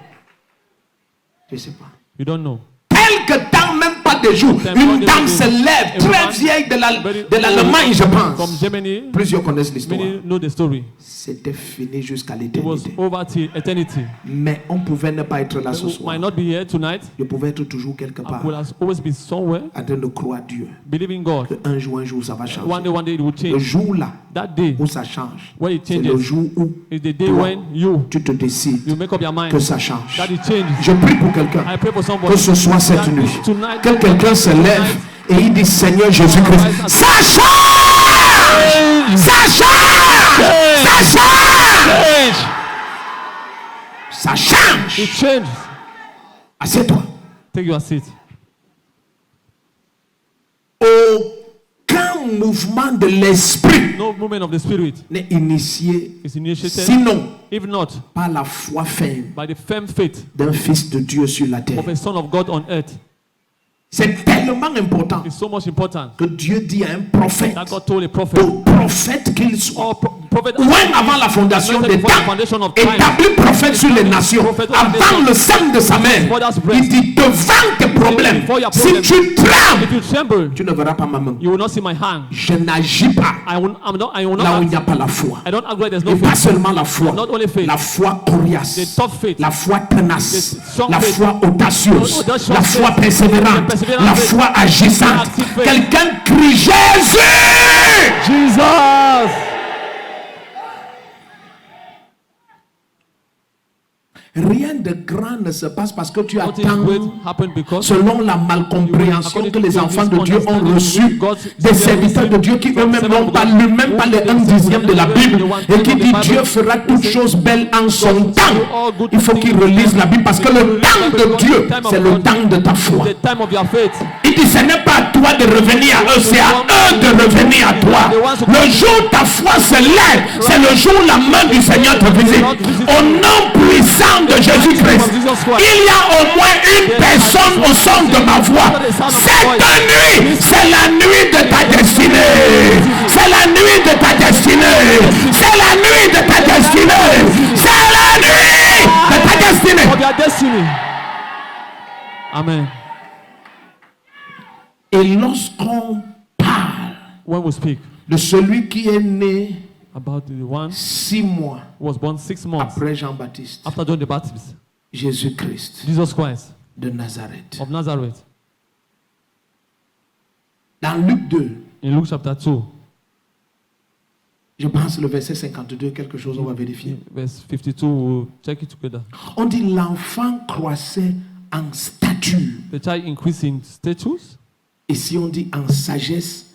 Tu sais pas. You don't know. Quelque temps, même pas de jour, une dame se lève, très vieille de l'Allemagne, je From pense. Germany, Plusieurs connaissent l'histoire. many know the story. C'était fini jusqu'à It was l'éternité. over till eternity. Mais on pouvait ne pas être là ce We soir. might not be here tonight. Je pouvais être toujours quelque I part would have always been somewhere, en train de croire Dieu. believing God. Un jour, ça va changer. One day it will Le change. jour là That day, où ça change, when it c'est le changes, jour où is the day toi, when you tu te décides make up your mind que ça change. that it changes. Je prie pour quelqu'un I pray for somebody que ce soit cette that nuit. tonight, Que quelqu'un se lève et il dit Seigneur Jésus-Christ, ça change! Ça change! Ça change! Ça change! it changes. Assieds-toi. Take your seat. Aucun mouvement de l'esprit No movement of the spirit n'est initié, is initiated, sinon if not par la foi ferme by the firm faith d'un fils de Dieu sur la terre. of a son of God on earth. C'est tellement important It's so much important que Dieu dit à un prophète, that God told a prophet, au prophète qu'il soit, or prophet, ou même avant la fondation des before the temps, foundation of time, établi prophète sur les nations, avant le sein de sa mère, il dit devant tes problèmes, si tu trembles, if you tremble, tu ne verras pas ma main. you will not see my hand. Je n'agis pas I will là not où il n'y a act. pas la foi. I don't act where there's Et no pas faith. seulement la foi, Not only faith, la foi the coriace, tough faith, la foi tenace, the strong la faith, foi audacieuse, audacious la foi faith, persévérante, perseverant la faith, foi agissante. active faith. Quelqu'un crie Jésus! Jesus. Rien de grand ne se passe parce que tu Nothing attends great happened because selon la malcompréhension que les enfants de Dieu ont reçue des serviteurs de Dieu qui eux-mêmes n'ont pas lu même pas le 1/10 de la Bible et qui dit Dieu fera toutes choses belles en son temps. Il faut qu'ils relisent la Bible parce que le temps de Dieu, c'est le temps de ta foi. the time of your faith. Il dit ce n'est pas à toi de revenir à eux, c'est à eux de revenir à toi. Le jour où ta foi se lève, c'est le jour où la main du Seigneur te visite. Au nom puissant de Jésus-Christ, il y a au moins une personne au son de ma voix. Cette nuit, c'est la nuit de ta destinée. C'est la nuit de ta destinée. C'est la nuit de ta destinée. C'est la nuit de ta destinée. Of your destiny. Amen. Et lorsqu'on parle When we speak de celui qui est né about the one 6 mois who was born 6 months après Jean-Baptiste, after John the Baptist, Jésus-Christ Jesus Christ de Nazareth. of Nazareth, Dans Luc 2, in Luke chapter 2, je pense le verset 52, quelque chose, on va vérifier. verse 52, we'll check it together. On dit l'enfant croissait en stature. The child increased in status, Et si on dit en sagesse,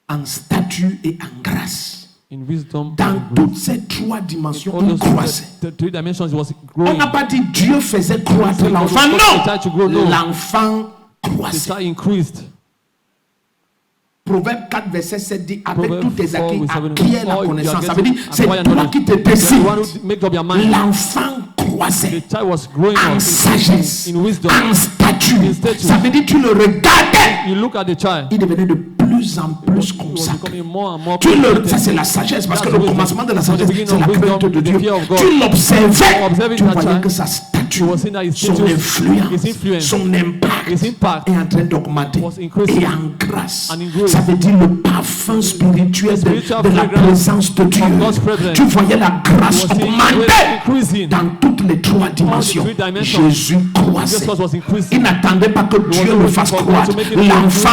en stature et en grâce. in wisdom, Dans and in toutes grace. ces 3 dimensions, All il those croissait. the 3 dimensions, he was On growing. n'a pas dit Dieu faisait croître God l'enfant. was causing the child to grow. Non, No. l'enfant The croissait. child increased. Proverbe 4, verset 7 dit avec Proverbe tous tes 4, acquis, verset 7, acquiert la all you are connaissance. Ça getting, veut dire, c'est acquire toi knowledge. qui te The one décides. who make up your mind. L'enfant croissait The child was growing en up sagesse, in wisdom. en stature. In stature. Ça veut dire tu le regardais, You look at the child. il devenait de plus en plus He was consacré. becoming more and more Ça consecrated. c'est la sagesse, parce que That's le wisdom. commencement de la From the sagesse, beginning c'est of la wisdom, crainte de the Dieu. fear of God. Tu l'observais, Observing tu that voyais child, que sa you stature, will see that his son stature, his influence, influence, son impact his impact est en train d'augmenter. was increasing. Et en grâce, And in grace. ça veut dire le parfum spirituel Spiritual de la fragrance présence de Dieu. of God's presence. Tu voyais la grâce You will see augmenter grace increasing. dans toutes les trois dimensions. three dimensions. Jésus croissait. Jesus was increasing. Il n'attendait pas que Dieu wasn't le waiting fasse for God croître. to make him L'enfant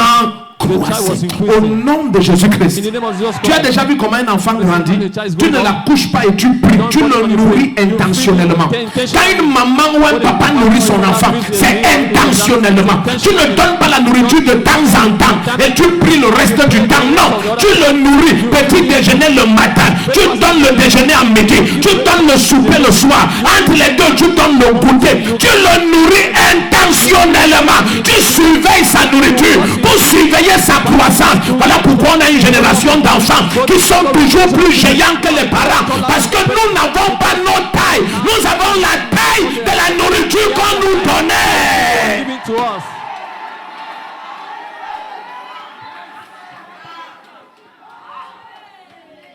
The child was croissait. increasing. Au nom de Jésus-Christ. In the name of Jesus Tu as Christ. déjà vu comment un enfant grandit? The child is Tu ne growing la couches pas et tu pries. Don't Tu put le on the nourris plate. You intentionnellement. feed it Quand une maman ou un papa nourrit son enfant, c'est intentionnellement. Tu ne donnes pas la nourriture de temps en temps et tu pries le reste du temps. Non, tu le nourris. Petit déjeuner le matin. Tu donnes le déjeuner à midi. Tu donnes le souper le soir. Entre les deux, tu donnes le goûter. Tu le nourris intentionnellement. Tu surveilles sa nourriture pour surveiller sa croissance. Voilà pourquoi on a une génération d'enfants qui sont toujours plus géants que les parents. Parce que nous n'avons pas nos tailles. Nous avons la taille de la nourriture qu'on nous donnait. Give it to us.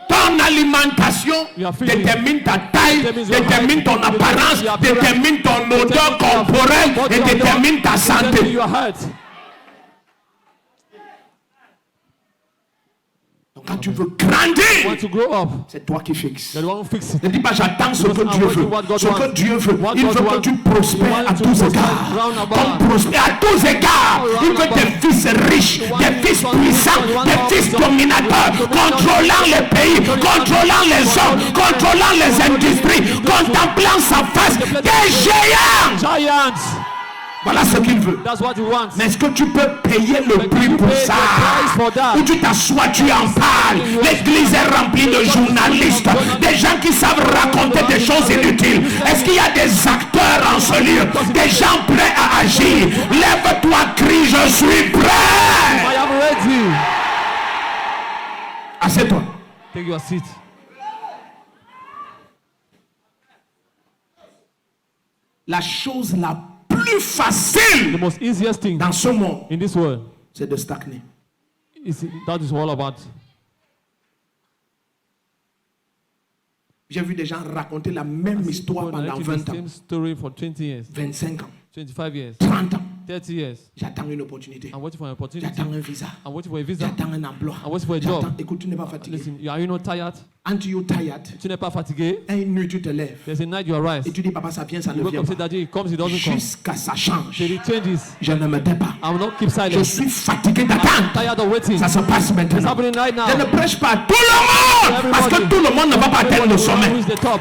Ton alimentation You are feeding. détermine ta taille, Determines your détermine height, ton apparence, your appearance, détermine ton odeur determines your corporelle body et odor, détermine ta determines santé. your health. Donc quand tu veux grandir, Want to grow up. c'est toi qui fixes. You're the one who fixes it. Ne dis pas j'attends ce que Because Dieu I'm waiting veut. what God Ce que wants. Dieu veut. What Il God veut que wants. tu prospères You à want to tous prosper égards. round about. Comme prospère à tous égards. All Il veut round des about. fils riches, You want des fils to puissants, you want des to fils have dominateurs, some- contrôlant les pays, contrôlant les hommes, contrôlant les industries, contemplant sa face. Des géants. Giants. Voilà ce qu'il veut. That's what he wants. Mais est-ce que tu peux payer le But prix you pour pay ça? the price for that. Où tu t'assois, tu en parles. L'église est remplie de journalistes, des gens qui savent raconter des choses inutiles. Est-ce qu'il y a des acteurs en ce lieu? Des gens prêts à agir? Lève-toi, crie, je suis prêt. I am ready. Assieds-toi. Take your seat. La chose la plus facile The most easiest thing dans ce monde, in this world c'est de stagner. that is all about. J'ai vu des gens raconter la même histoire People pendant narrating 20 the ans, same story for 20 years, 25 ans, 25 years, 30 ans. 30 years. J'attends une opportunité. I'm waiting for an opportunity. J'attends un visa. I'm waiting for a visa. J'attends un emploi. I'm waiting for a job. J'attends. Écoute, tu n'es pas fatigué. Listen, are you not tired? Aren't you tired? Tu n'es pas fatigué? Une nuit, tu te lèves. There's a night you arise. Et tu dis, papa, ça vient, ça You ne wake vient up, say, pas. Daddy, it comes, it doesn't come. Jusqu'à ça change. Till it changes. Je ne me tais pas. I will not keep Je silent. suis fatigué I'm d'attendre. tired of waiting. Ça se passe It's maintenant. happening right now. Je ne prêche pas à tout le monde. Parce que tout le monde ne va pas atteindre le sommet.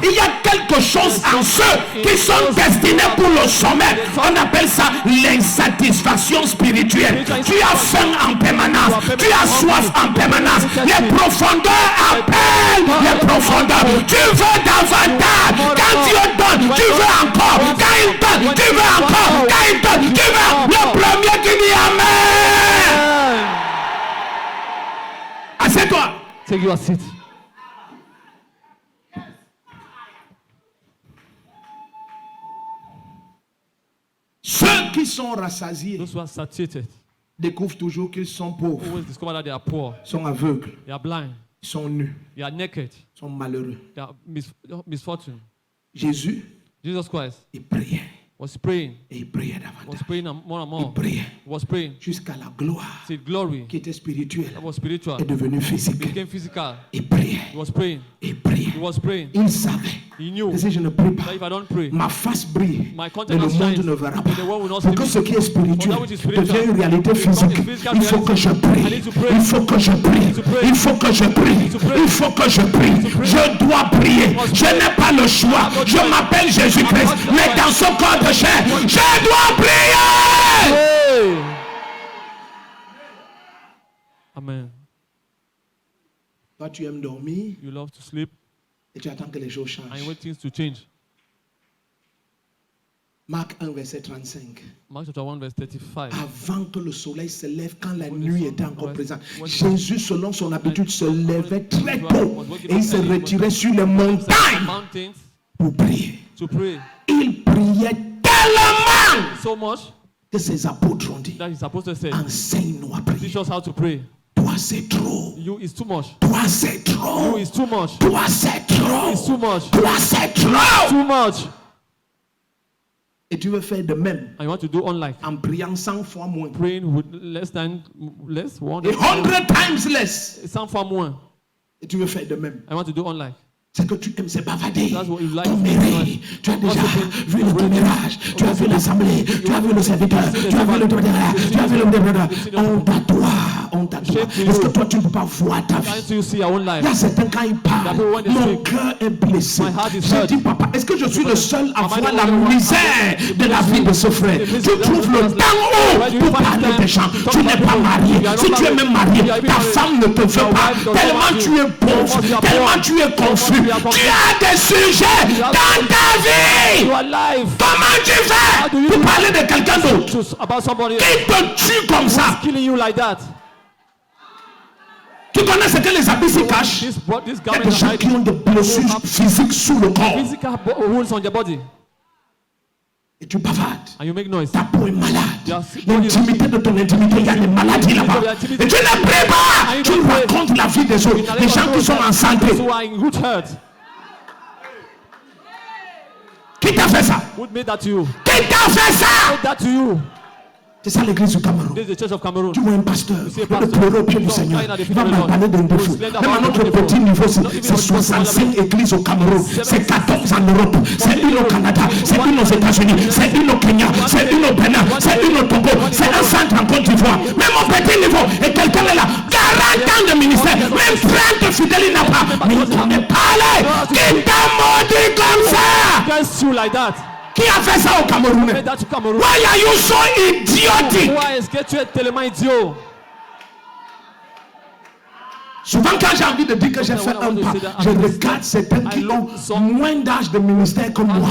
Il y a quelque chose en ceux qui sont destinés pour le sommet. On appelle ça l'insatisfaction spirituelle. Tu as faim en permanence. Tu as soif en permanence. Les profondeurs appellent les profondeurs. Tu veux davantage. Quand Dieu donne, tu veux encore. Quand il donne, tu veux encore. Quand il donne, tu veux. Le premier qui dit Amen. Assieds-toi. Take your seat. Ceux qui sont rassasiés Those who are satiated découvrent toujours qu'ils sont pauvres, always discover that they are poor, sont aveugles, they are blind, sont nus, they are naked, sont malheureux. they are misfortune. Jésus, Jesus Christ il priait was praying, et il priait was davantage. praying more and Il more, priait was praying. jusqu'à la gloire Till glory qui était spirituelle that was spiritual est devenue physique. became physical. Il priait, He was praying, il priait. he was praying. Il savait He knew que si je ne prie pas, that if I don't pray, ma face brille, my mais countenance le monde shines, ne verra and pas. the world will not Pour see que me. ce qui est spirituel For that which is spiritual devienne une réalité becomes physique, a physical il faut que je reality. I prie. need to pray. Il faut que je prie. to pray. Il faut que je prie. to pray. Il faut que je prie. to pray. Je dois prier. must Je pray. n'ai pas le choix. Je m'appelle Jésus-Christ. I must Mais pray. dans ce corps de chair, je dois prier. Hey! Amen. Toi, tu aimes dormir You love to sleep et tu attends que les choses and you changent. wait things to change. Marc 1, verset 35. Mark chapter 1, verse 35. Avant que le soleil se lève, quand la When the nuit sun était encore was- présente, was- Jésus, selon son habitude, se levait très was tôt waking et il up se early, retirait sur les Some montagnes mountains pour prier. to pray. Il priait tellement So much que ses apôtres ont dit, that his apostles said, enseigne-nous à prier. teach us how to pray. Toi, c'est trop. You is too much. Toi, c'est trop. You is too much. Toi, c'est trop. It's too much. Toi, c'est trop. Too much. Et tu veux faire de même And you want to do unlike. en priant 100 fois moins. Praying with less, 100 times less. 100 fois moins. Et tu veux faire de même. I want to do unlike. C'est que tu aimes, c'est bavarder, That's what you like. commérer. Tu as déjà vu le commérage, tu as vu l'assemblée, tu as vu le serviteur, tu as vu le tu as vu le honte à toi, honte à toi. Est-ce que toi tu ne peux pas voir ta vie? Can't you see your own life? Il y a certains quand ils parlent, mon cœur est blessé. Je dis papa, est-ce que je suis le seul à voir la misère de la vie de ce frère? Tu trouves le temps haut pour parler des gens. Tu n'es pas marié. Si tu es même marié, ta femme ne te veut pas. Tellement tu es pauvre, tellement tu es confus. Tu as des sujets dans ta vie. Comment tu fais pour parler de quelqu'un d'autre qui te tue comme ça? Killing you like that. Tu connais ce que les habits se cachent? Il y a des gens qui ont des blessures physiques sous le corps. Physical wounds on your body. Et tu bavardes. And you make noise. Ta peau est malade. L'intimité de ton intimité, il y a des maladies là-bas. Et tu ne pries pas. Tu racontes la vie des autres. Des gens qui sont en santé. Qui t'a fait ça? Who made that to you? Qui t'a fait ça? Made that to you? C'est ça l'église du Cameroun. This is the church of Cameroon. Tu vois un pasteur, le pleurer au pied du Seigneur. Il va m'en parler d'un défaut. Même à notre petit niveau, c'est 65 églises au Cameroun. C'est 14 en Europe. C'est une au Canada. C'est une aux États-Unis. C'est une au Kenya. C'est une au Bénin. C'est une au Togo. C'est un centre en Côte d'Ivoire. Même au petit niveau. Et quelqu'un est là. 40 ans de ministère. Même 30 fidèles, il n'a pas. Mais il t'en est parlé. Qui t'a maudit comme ça? Against you like that. Qui a fait ça au Cameroun? Made that to Cameroon. Why are you so idiotic? Why est-ce que tu es tellement idiot? Souvent quand j'ai envie de dire que j'ai fait un pas, je regarde certains qui ont moins d'âge de ministère que moi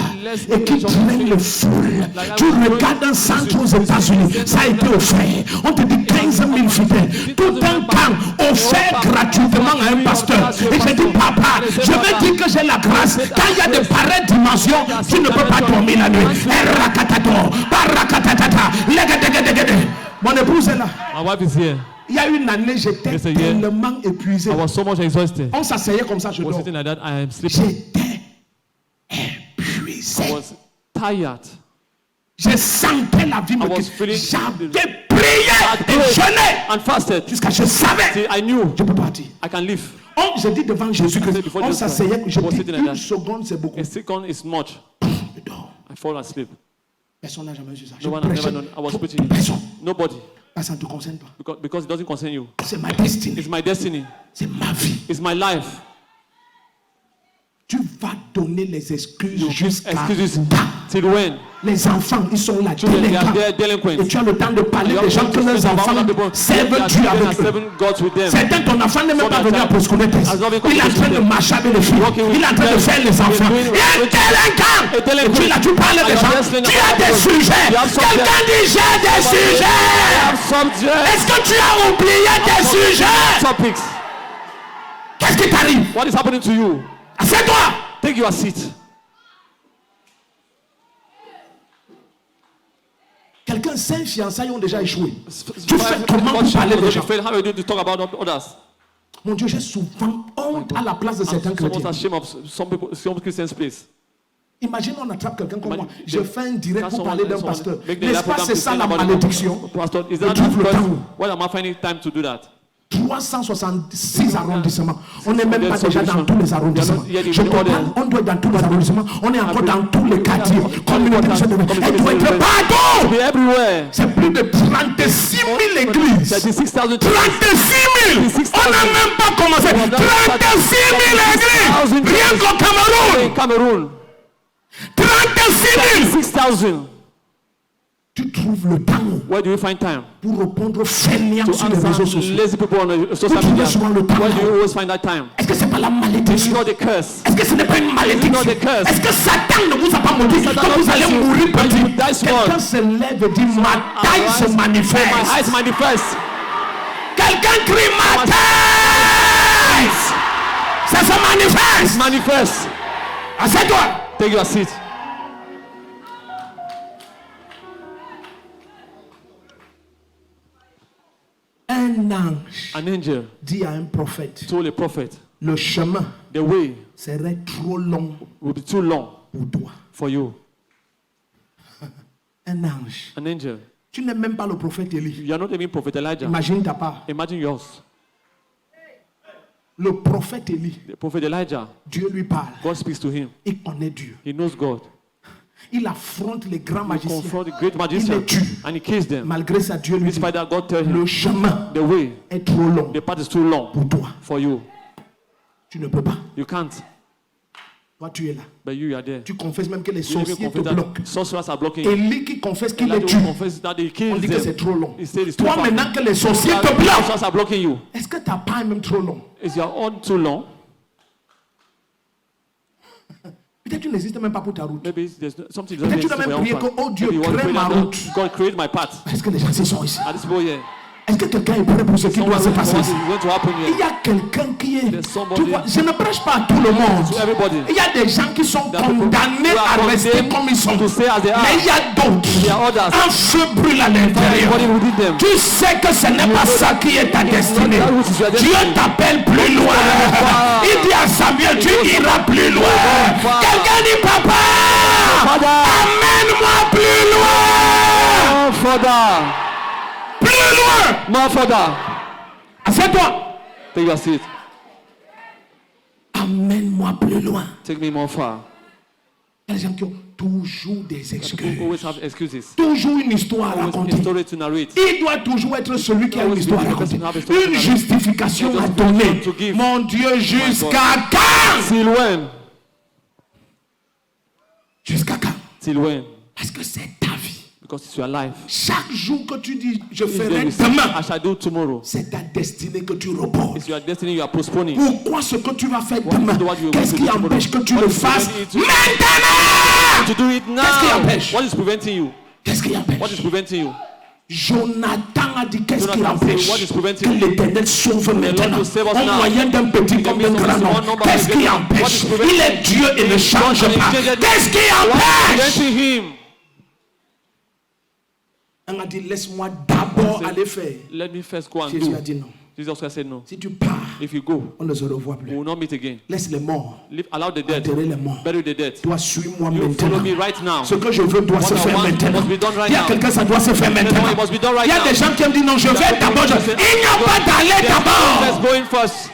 et qui traînent le foule. Tu regardes un centre aux États-Unis, ça a été offert. On te dit 15 000 fidèles. Tout un camp offert gratuitement à un pasteur. Et je dis papa, je veux dire que j'ai la grâce. Quand il y a de pareilles dimensions, tu ne peux pas dormir la nuit. Mon épouse est là. My wife is here. Il y a une année, j'étais tellement épuisé. I was so much exhausted. On s'asseyait comme ça, je I was dors. sitting like that. I am sleeping. J'étais épuisé. I was tired. Je sentais la vie me quitter. J'avais prié et jeûné And fasted. jusqu'à ce que je savais. See, I knew Je peux partir. I can live. Je dis devant Jésus-Christ, on s'asseyait, je dis une seconde, c'est beaucoup. A second is much. Je dors. I fall asleep. Personne n'a jamais vu ça. No one has never known. I was preaching. Personne. Nobody. Ça ne te concerne pas. Because it doesn't concern you. C'est ma destinée. It's my destiny. C'est ma vie. It's my life. Tu vas donner les excuses You give jusqu'à excuses till when? les enfants, ils sont là, Children, they are délinquants. delinquents. Et tu as le temps de parler You des gens have que to leurs speak about enfants other people. servent They are Dieu avec eux. serving God with them. Certains, ton enfant n'est même So pas that venu à Proscounettes. has not been Il est en train de marcher avec les filles. Il est en train de faire les enfants. Il est délinquant. Et puis là, tu parles des gens. Tu as des sujets. Quelqu'un dit j'ai des sujets. Est-ce que tu as oublié tes sujets? Topics. Qu'est-ce qui t'arrive? What is happening to you? Assieds-toi. Take your seat. Quelqu'un, 5 fiançailles ont déjà échoué. Tu fais comment pour parler des gens? How are you doing to talk about others? Mon Dieu, j'ai souvent honte à la place de certains I'm almost chrétiens. ashamed of some Christians' place. Imagine on attrape quelqu'un comme moi. Imagine- Je fais un direct pour parler d'un pasteur. Make the N'est-ce life pas, program c'est to ça say la about the malédiction? pastor. Is Je that trouve le because temps. why am I finding time to do that? 366 arrondissements. On n'est même pas déjà dans tous les arrondissements. Je te parle, on doit être dans tous les arrondissements. On est encore dans tous les quartiers. Communauté missionnaire. Elle doit être partout. Be everywhere. C'est plus de 36 000 églises. 36,000 36 000. On n'a même pas commencé. 36 000 églises. Rien qu'au Cameroun. Cameroon. 36 000. 6,000. Tu trouves le temps Where do you find time pour répondre fainéant to sur les réseaux answer sociaux? lazy people on the social Vous media? trouvez souvent le temps. Where do you always find that time? Est-ce que c'est pas la It's malédiction? not the curse. Est-ce que ce n'est pas une malédiction? It's not a curse. Est-ce que Satan ne vous a pas maudit que vous allez mourir petit? Quelqu'un se lève et dit ma taille se My manifeste. eyes manifest. Quelqu'un crie ma taille. Ça se manifeste. Manifest. Assieds-toi. Take your seat. Un ange An angel dit à un prophète, told a prophet, le chemin the way serait trop long will be too long pour toi. for you. Un ange. An angel. Tu n'es même pas le prophète Élie. You are not even prophet Elijah. Imagine ta part. Imagine yours. Le prophète Élie, The prophet Elijah, Dieu lui parle. God speaks to him. Il connaît Dieu. He knows God. Il affronte les grands He magiciens. confronts the great Il magician les tue. and he kills them. Malgré ça, Dieu lui dit, Despite that, God tells him, le chemin the way, est trop long the path is too long pour toi. for you. Tu ne peux pas. You can't. Toi, tu es là. But you are there. Tu confesses même que les You even sorciers te confess bloquent. that sorcerers are blocking you. Élie qui confesse qu'il les Elijah tue. will confess that he On kills dit que c'est them. trop long. He said it's too Toi, far. maintenant que les sorciers te The bloquent, sorcerers are blocking you. est-ce que ta part est même trop long? Is your own too long? Peut-être que tu n'existes même pas pour ta route. Maybe there's something Peut-être tu doesn't dois même prier que, oh Dieu, Maybe you want to crée pray ma that route. God create my path. Est-ce que les gens sont ici? At this point here, Est-ce que quelqu'un est prêt pour ce qui doit se passer ici? going to happen Il y here. a quelqu'un qui est... There's somebody- Tu vois, je ne prêche pas à tout le monde. To everybody. Il y a des gens qui sont There are people condamnés who are à rester condemned comme ils sont. to stay as they are. Mais il y a d'autres. There are others. Un feu brûle à l'intérieur. Everybody within them. Tu sais que ce n'est pas ça qui est ta destinée. that which is your Dieu destiny. t'appelle plus loin. Il dit à Samuel, tu iras plus loin. Quelqu'un dit, papa, amène-moi plus loin. More further. Plus loin. More further. Assieds-toi. Take your seat. Amène-moi plus loin. Take me more far. Il y a des gens qui ont toujours des People excuses. always have excuses. Toujours une histoire à Always a raconter. story to narrate. Il doit toujours être celui qui a une histoire à raconter. Une justification à Just donner. to give. Mon Dieu, jusqu'à quand? Till when? Jusqu'à quand? Till when? Parce que c'est ta vie. Because it's your life. Chaque jour que tu dis, je If there ferai is- demain, I shall do tomorrow. c'est ta destinée que tu reportes. It's your destiny you are postponing. Pourquoi ce que tu vas faire What is demain? what you Qu'est-ce will qui do tomorrow? empêche que tu What le is fasses preventing you maintenant? To do it now. Qu'est-ce qui empêche? What is preventing you? Qu'est-ce qui What is empêche? preventing you? Jonathan a dit, qu'est-ce qui Jonathan said, empêche what is preventing que you? l'Éternel sauve maintenant will save us au now. moyen d'un petit comme d'un grand nombre? Qu'est-ce qui empêche? Il est Dieu et ne change pas. Qu'est-ce qui empêche? Preventing him. On a dit, laisse-moi d'abord aller faire. Let me first go and Jésus a do. dit non. Jesus Christ said no. Si tu pars, If you go, on ne se revoit we plus. will not meet again. Laisse les morts. Allow the dead. Enterrer les morts. Bury the dead. Toi, suis-moi You maintenant. follow me right now. Ce que je veux doit What se I faire want maintenant. must be done right Il y a now. quelqu'un, ça doit se faire maintenant. It must be done right Il y a now. des gens qui me disent non, je vais d'abord. Il n'y a pas d'aller Let's d'abord. go in first.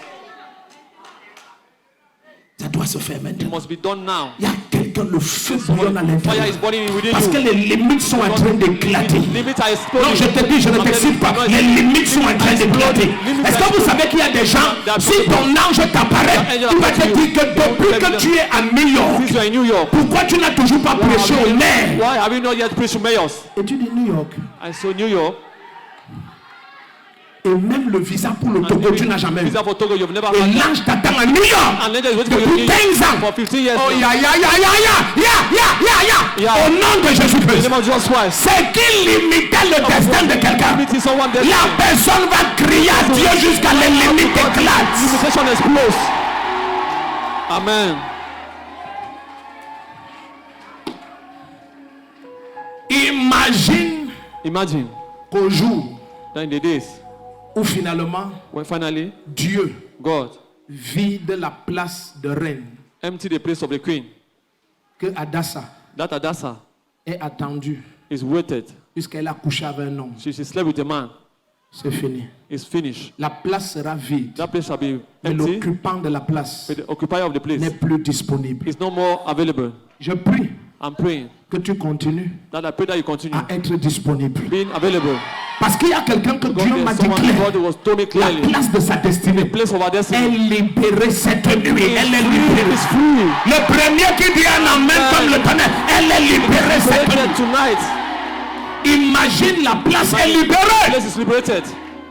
Ça doit se faire It maintenant. must be done now. Il y a quelqu'un, le feu bouillonne à Fire is l'intérieur. burning within Parce que you. les limites sont en train d'éclater. Limits are exploding. Non, je te dis, je ne t'excite pas. Les limites sont en train d'éclater. Est-ce que vous savez qu'il y a des gens, si ton ange t'apparaît, il va te dire que depuis que tu es à New York, Since you are in New York, pourquoi tu n'as toujours pas prêché au maire? why have you not yet preached to mayors? Et tu dis New York. I saw New York. Et même le visa pour le Togo, tu n'as jamais eu. Visa for Togo, you've never Et had that. l'ange t'attend à New York. And then there's waiting for you Depuis 15 ans. for 15 years. Oh, now. ya. Yeah. Au nom de In the Jésus-Christ. name of Jesus Christ. C'est qui limitait le destin de quelqu'un? Limiting someone destiny. La personne va crier à Dieu jusqu'à les limites éclatent. Limitation explodes. Amen. Imagine qu'au jour that in the days où finalement when finally Dieu God vide la place de reine, emptied the place of the queen, que Adassa that Adassa est attendue is waited. puisqu'elle a couché avec un homme. She slept with a man. C'est fini. It's finished. La place sera vide. That place shall be Mais empty. l'occupant de la place But the occupier of the place n'est plus disponible. is no more available. Je prie I'm praying que tu continues that I pray that you continue à être disponible. being available. Parce qu'il y a quelqu'un que God, Dieu m'a there's dit someone God clair. was told me La clearly. place de sa destinée Place of our destiny. est libérée cette nuit. Elle est libérée. It's free. Le premier qui dit un amen comme le tonnerre, elle est libérée cette nuit. Liberated tonight. Imagine la place est The libérée. place is liberated.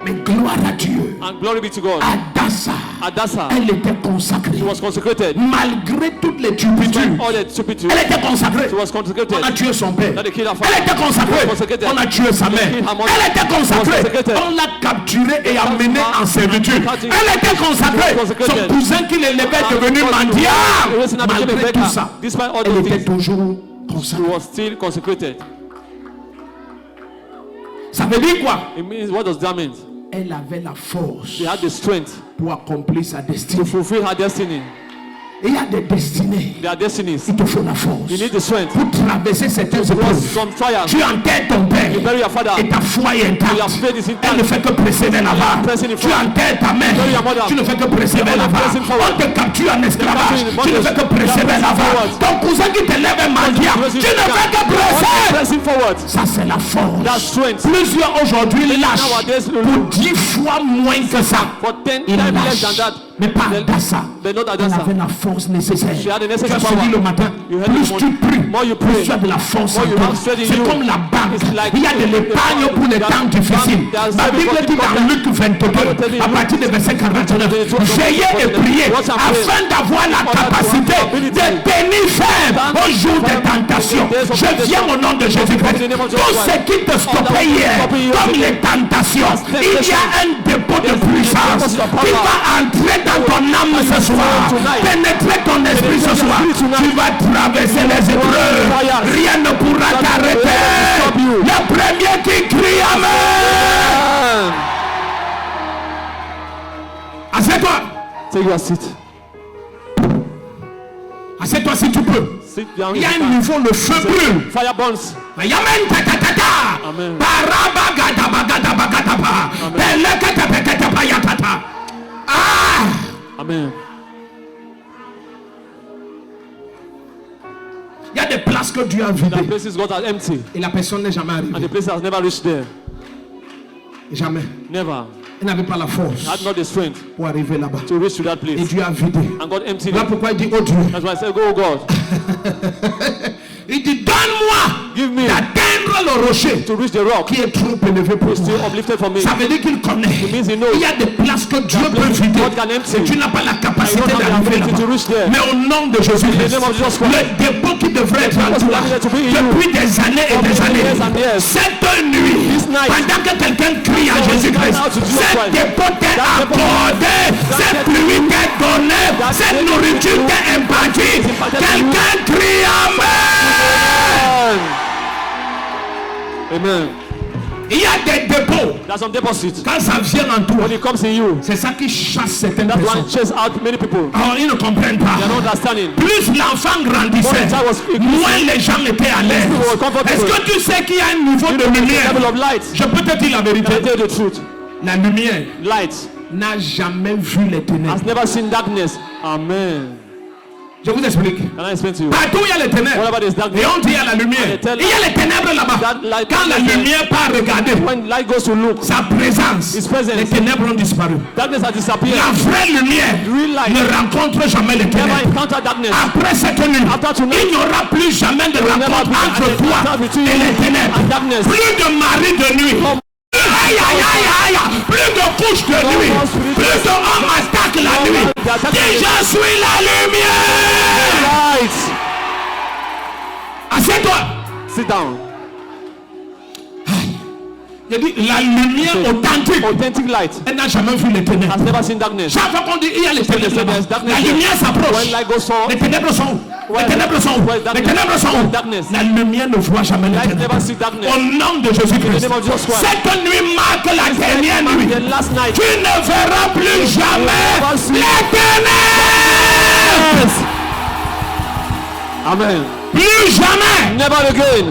Mais gloire à Dieu. And glory be to God. Adassa, Adassa, elle était consacrée. she was consecrated. Malgré toutes les turpitudes, All the stupidity, elle était consacrée. she was consecrated. On a tué son père. That they killed her Elle father. était consacrée. On a tué sa mère. Elle était consacrée. On l'a capturée et amenée en servitude. Elle était consacrée. Son cousin qui l'élevait est devenu mendiant. Malgré tout ça, Despite all elle those était things, toujours she consacrée. was still consecrated. Ça veut dire quoi? It means, what does that mean? Elle avait la force She had the strength pour accomplir sa destinée. to fulfill her destiny. Et il y a des destinées. Their destinies. Il te faut la force You need the strength. pour traverser certaines Because épreuves. some trials, Tu enterres ton père you bury your father. et ta foi est Your intacte. faith is Elle ne intact. fait que précéder là-bas. Pressing in Tu front. enterres ta mère. Bury your mother. Tu ne fais que précéder You're là-bas. pressing forward. On te capture en esclavage. You're Tu ne fais que précéder pressing là-bas. forward. Ton cousin qui te lève un mendiant. Tu ne fais que précéder. Pressing forward. Ça c'est la force. That's strength. Plusieurs aujourd'hui lâchent Nowadays, pour 10 fois moins que ça. For 10 Ils times less than lâchent. that. Mais pas Adassa. They're not Elle Adassa. avait la force nécessaire. She had the Tu as necessary suivi power. le matin. You had Plus the tu pries, more you plus pray, tu as de la force en more you toi. have strength in C'est you. comme la banque. It's like Il y a de l'épargne pour les temps difficiles. La Bible dit dans Luc 22, à partir du verset 49, veillez et priez afin d'avoir la capacité de tenir ferme au jour des tentations. Je viens au nom de Jésus-Christ. Tout ce qui te stoppait hier, comme les tentations, il y a un dépôt de puissance qui va entrer dans ton âme ce soir, pénétrer ton esprit ce soir. Tu vas traverser les épreuves. Rien ne pourra t'arrêter. Le premier qui crie Amen. Assieds-toi. Take your seat. Assieds-toi si tu peux. Sit down. Il y a un niveau, le feu brûle. Fire burns. Amen. Amen. Ah! Amen. Il y a des places que Dieu a The vidées places God has empty, et la personne n'est jamais and the arrivée. place has never reached there. Jamais. Never. Elle n'avait pas la force Had not the strength pour arriver là-bas. to reach to that Et place. Dieu a vidé. And God emptied Voilà it. pourquoi il dit, oh Dieu, That's why I said, go, God. il dit, donne-moi Give me d'atteindre le rocher to reach the rock. qui est trop élevé pour Still moi. uplifted for me. Ça veut dire qu'il connaît. means he knows. Il y a des places que Dieu peut places vider. God can empty. Et tu n'as pas la capacité I don't have the d'arriver ability to là-bas. reach there. Mais au nom de Jésus-Christ, In the name of Jesus Christ. le dépôt qui devrait être en depôt toi that needed to be in you. depuis des années et For des years and années, years. cette nuit, This night. pendant que quelqu'un crie à So Jésus-Christ, cry out to Jesus cette Christ. dépôt t'est That dépôt- accordé, cette dépôt- pluie t'est donnée, That cette dépôt- nourriture t'est impartie. Is imparted to you. Quelqu'un crie Amen. Amen. Il y a des dépôts. There's some deposits. Quand ça vient en toi, When it comes in you, c'est ça qui chasse certaines that's personnes. why chase out many people. Alors, ils ne comprennent pas. They are not understanding. Plus l'enfant grandissait, More the child was increasing, moins les gens étaient à l'aise. people were comfortable. Est-ce que tu sais qu'il y a un niveau de The lumière? level of light. Je peux te dire la Can I vérité. tell you the truth? La lumière Light n'a jamais vu les ténèbres. has never seen darkness. Amen. Je vous explique. Can I explain to you? Partout il y a les ténèbres. Whatever there's Et darkness, on dit il y a la lumière. And they tell Il y a les ténèbres là-bas. that light- Quand la lumière part regarder when light goes to look, sa présence, His presence. les ténèbres ont disparu. darkness has disappeared. La vraie lumière Real light ne rencontre jamais les never ténèbres. encounter darkness. Après cette nuit, After tonight, il n'y aura plus jamais de never rencontre be entre an toi encounter between et you les ténèbres. and darkness. Plus de mari de nuit. Aïe, aïe, aïe, aïe. Plus de couches de nuit. Plus de hommes attaquent la nuit. Dis, je suis la lumière. Light. Assieds-toi. Sit down. Il dit la lumière authentique. Authentic light Elle n'a jamais vu les ténèbres. has never seen darkness. Chaque fois qu'on dit il y a les ténèbres là-bas, There's darkness la there. lumière s'approche. When light goes forward, Les ténèbres sont où? Les Where- ténèbres sont où? where Les darkness- ténèbres sont où? darkness. La lumière ne voit jamais les light ténèbres. never see darkness. Au nom de Jésus-Christ, name of Jesus Christ. cette nuit marque la dernière nuit. The last night. Tu ne verras plus jamais never see- les ténèbres. Amen. Plus jamais. Never again.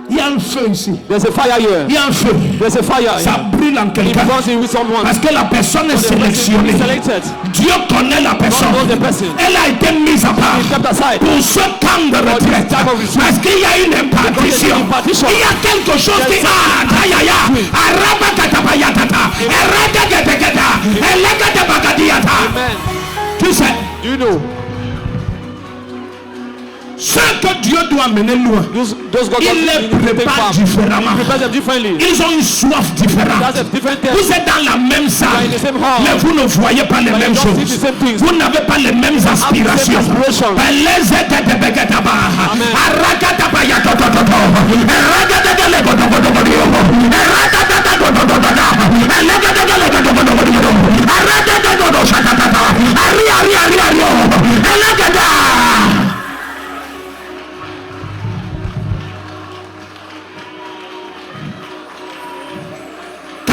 Il y a un feu ici. There's a fire here. Il y a un feu. There's a fire. Ça brûle en It quelqu'un. burns in with someone. Parce que la personne est The person sélectionnée. is selected. Dieu connaît la personne. God knows the person. Elle a été mise à part He's kept aside. pour ce camp de retraite. time of retreat. Parce qu'il y a une impartition. impartition. Il y a quelque chose qui a. Aïe aïe aïe. Arabakatabayatata. Eregagetegeta. Elegadabagadiata. Amen. Tu sais, Do you know? ce que Dieu doit mener loin, Those God il les prépare différemment. prepare them differently. Ils ont une soif différente. That's a different thing. Vous êtes dans la même salle, in the same hall. mais vous ne voyez pas les But mêmes you don't see choses. the same things. Vous n'avez pas les mêmes aspirations. aspirations.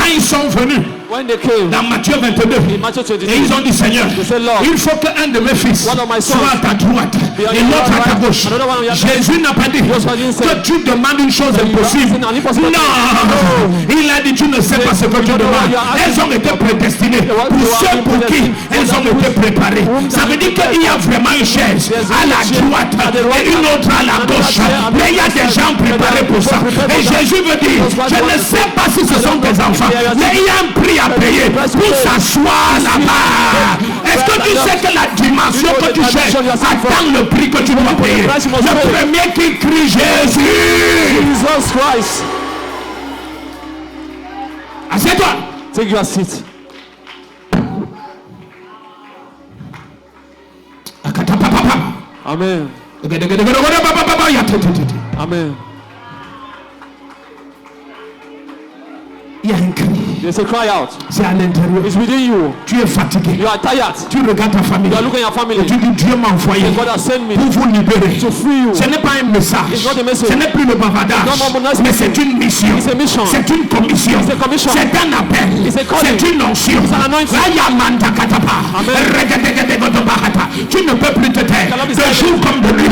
Quand ils sont venus dans Matthieu 22, et ils ont dit Seigneur, il faut qu'un de mes fils soit à ta droite et l'autre à ta gauche. Jésus n'a pas dit que tu demandes une chose impossible. Non, il a dit tu ne sais pas ce que tu demandes. Elles ont été prédestinées pour ceux pour qui elles ont été préparées. Ça veut dire qu'il y a vraiment une chaise à la droite et une autre à la gauche. Mais il y a des gens préparés pour ça. Et Jésus veut dire, je ne sais pas si ce sont tes enfants, mais il y a un prix à payer pour s'asseoir là-bas. Est-ce que tu sais que la dimension que tu cherches attend le prix que tu dois payer? Le premier qui crie Jésus. Jesus Christ. Assieds-toi. Take your seat. Amen. Amen. Il y a un cri. There's a cry out. C'est à l'intérieur. It's within you. Tu es fatigué. You are tired. Tu regardes ta famille. You are looking at your family. Et tu dis Dieu m'a envoyé God has sent me pour vous libérer. to free you. Ce n'est pas un message. It's not a message. Ce n'est plus le bavardage. Mais c'est une mission. It's a mission. C'est une commission. It's a commission. C'est un appel. It's a calling. C'est une onction. It's an anointing. Amen. Tu ne peux plus te taire. De jour comme de nuit.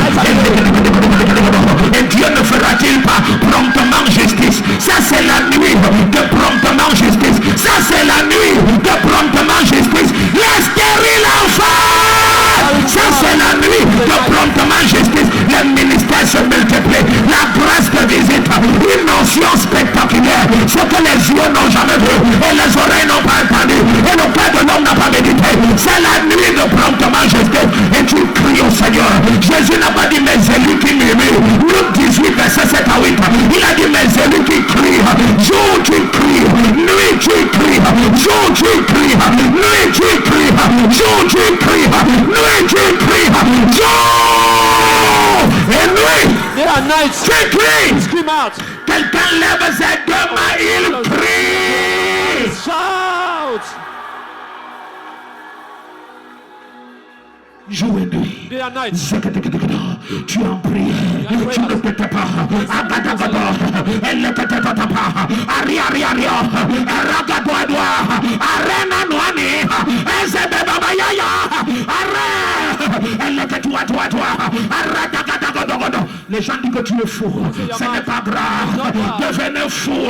Et Dieu ne fera-t-il pas promptement justice? Ça c'est la nuit de promptement justice. Ça c'est la nuit de promptement justice. Les stériles enfants. Ça c'est la nuit de promptement justice. Les ministères se multiplient. La grâce de visite. Une notion spectaculaire. Ce que les yeux n'ont jamais vu et les oreilles n'ont pas entendu et le cœur de l'homme n'a pas médité. C'est la nuit de promptement justice. Et tu cries au Seigneur. Jésus n'a pas dit mes élus qui murmurent. Luc 18 verset 7 à 8. Il a dit mes élus qui crient. Jour tu cries. Nuit tu cries. Jour tu cries. Nuit tu cries. Jour tu cries. Nuit tu cries. Jour et nuit. Day and night. Tu cries. Scream out. Quelqu'un lève ses deux mains, il crie. Shout. Jour et nuit. Day and night. Tu es en prière. Tu ne te tais pas. Elle ne te tait pas. Aria. Ragadoa. Arena Noani. Ezebe Baba Yaya. Elle ne te toi. Les gens disent que tu es fou. Ce n'est pas grave. Devenez fou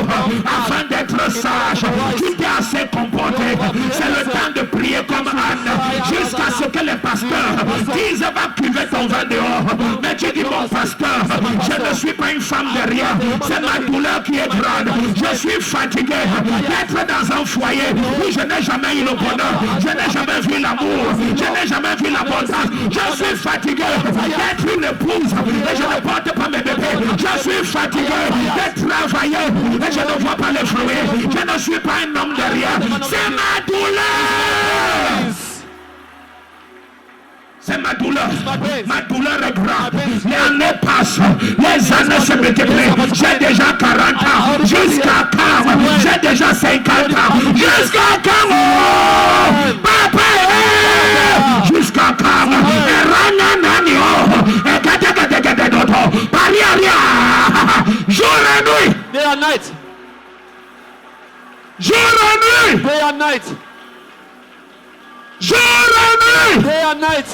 afin d'être sage. Tu t'es assez comporté. C'est le temps de prier comme Anne. Jusqu'à ce que les pasteurs disent va cuver ton vin dehors. Mais tu dis mon pasteur, je ne suis pas une femme de rien. C'est ma douleur qui est grande. Je suis fatigué d'être dans un foyer où je n'ai jamais eu le bonheur. Je n'ai jamais vu l'amour. Je n'ai jamais vu l'abondance. Je suis fatigué d'être une épouse et je ne porte pas mes bébés. Je suis fatigué de travailler et je ne vois pas les fruits. Je ne suis pas un homme de rien. C'est ma douleur. C'est ma douleur. Ma douleur est grave. Les années passent. Les années se multiplient. J'ai déjà 40 ans. Jusqu'à quand? J'ai déjà 50 ans. Jusqu'à quand? Papa! Jusqu'à quand? Jour et nuit. Day and night. Jour et nuit. Day and night. Jour et nuit. Day and night.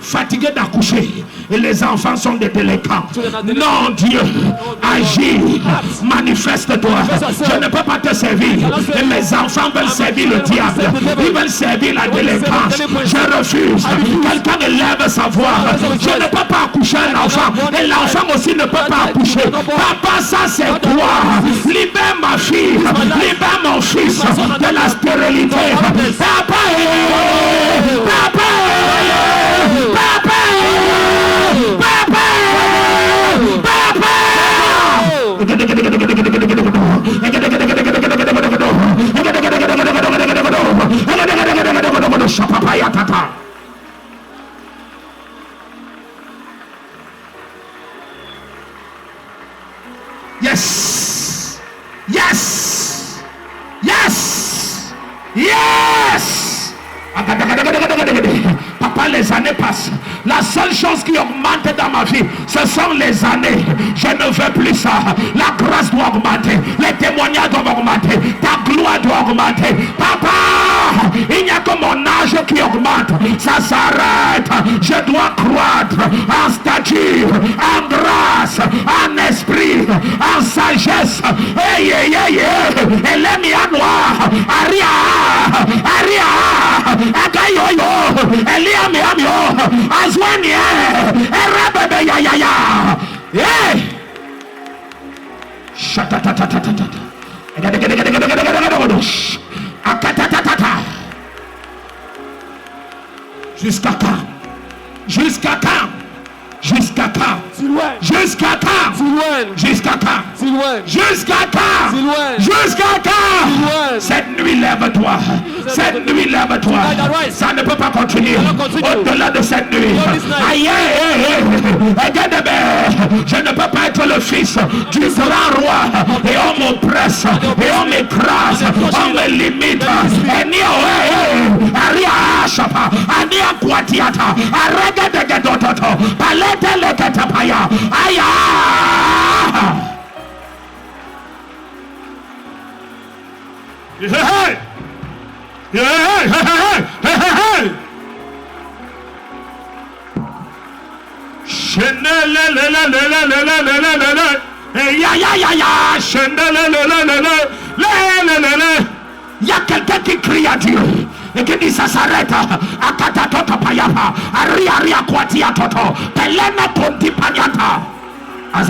Fatigué d'accoucher et les enfants sont des délinquants. Non, Dieu, agis, manifeste-toi. Je ne peux pas te servir et mes enfants veulent servir le diable. Ils veulent servir la délinquance. Je refuse. Quelqu'un élève sa voix. Je ne peux pas accoucher un enfant et l'enfant aussi ne peut pas accoucher. Papa, ça c'est toi. Libère ma fille, libère mon fils de la stérilité. Papa, papa, papa, papa, papa. Yes. Yes. Yes. Yes. grâce. La seule chose qui augmente dans ma vie, ce sont les années. Je ne veux plus ça. La grâce doit augmenter. Les témoignages doivent augmenter. Ta gloire doit augmenter. Papa, il n'y a que mon âge qui augmente. Ça s'arrête. Je dois croître en stature, en grâce, en esprit, en sagesse. Hey, hey, hey, hey. Elle est mis à noir. Aria, Aria, Akayoyo, Elia Miamio, Azwania, Erabebe Yaya. Hey! Shatatatata. Akatatata. Jusqu'à quand? Jusqu'à quand? Jusqu'à quand? Jusqu'à quand? Jusqu'à quand? Jusqu'à quand? Jusqu'à quand? Cette nuit, lève-toi. Cette nuit, lève-toi. Ça ne peut pas continuer. Au-delà de cette nuit. Aïe, je ne peux pas être le fils du grand roi. Et on m'oppresse. Et on m'écrase. On me limite. Et ni Aria Shapa. Ania Quatiata. Arrête de Gadototo. Palette le Katapaya. Aïe. Hey! Hey! Hey! Hey! Hey! Chanel, il y a quelqu'un qui crie à Dieu et qui dit ça s'arrête. Akatatoto payapa, Aria Quatia Toto, Pelena Ponti Panyata. Ce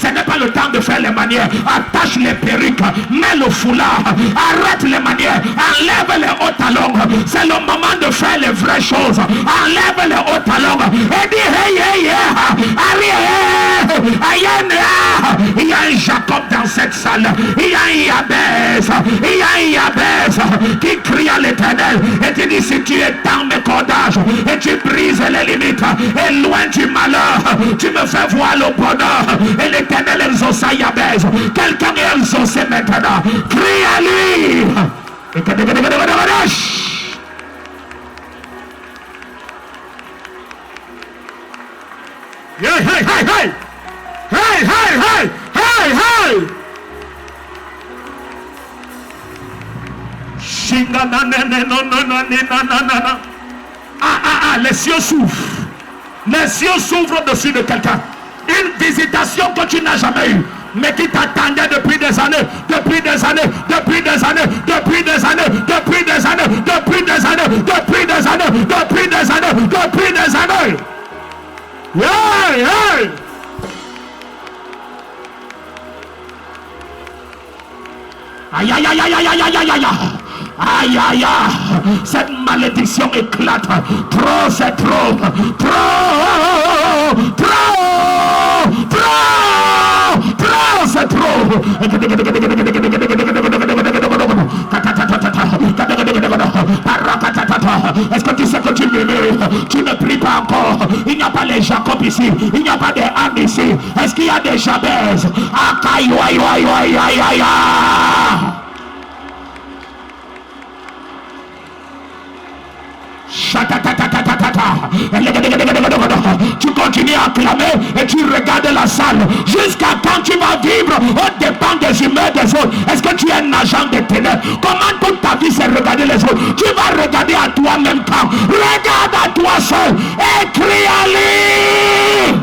n'est pas le temps de faire les manières. Attache les perruques, mets le foulard, arrête les manières, enlève les hauts talons. C'est le moment de faire les vraies choses. Enlève les hauts talons et dis hey hey hey. Il y a un Jacob dans cette salle. Il y a un Yabès. Il y a un Yabès qui crie à l'Éternel et tu dis si tu étends mes cordages et tu brises les limites et loin du malheur tu me fais voir le bonheur. Et l'Éternel exauça Yabès. Quelqu'un est exaucé maintenant. Crie à lui. Hey, hey, hey, hey! Hey, hey, hey! Hey, hey! Les cieux s'ouvrent. Les cieux s'ouvrent dessus de quelqu'un. Une visitation que tu n'as jamais eue, mais qui t'attendait depuis des années, depuis des années, depuis des années, depuis des années, depuis des années, depuis des années, depuis des années, depuis des années, depuis des années. Hey, hey! Aïe, aïe, aïe, aïe, aïe, aïe, aïe, aïe, aïe, aïe, aïe, cette malédiction éclate. Trop, c'est trop, trop, trop, trop, trop, c'est trop. Est-ce que tu sais que tu murmures? Tu ne pries pas encore. Il n'y a pas les Jacob ici. Il n'y a pas des âmes ici. Est-ce qu'il y a des Jabez? Aïe, aïe, aïe, aïe, aïe, aïe. Tu continues à clamer et tu regardes la salle jusqu'à quand tu vas vivre au dépend des humeurs des autres. Est-ce que tu es un agent de ténèbres? Comment toute ta vie c'est regarder les autres? Tu vas regarder à toi-même quand? Regarde à toi seul et crie à lui.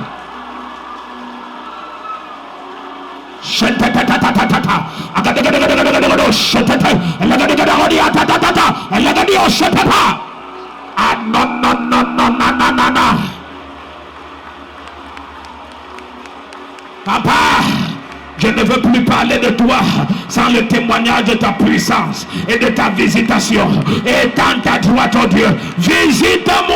Ah non, non, non, non, non, non, non, non. Papa, je ne veux plus parler de toi sans le témoignage de ta puissance et de ta visitation. Et tends ta droite, oh Dieu, visite-moi.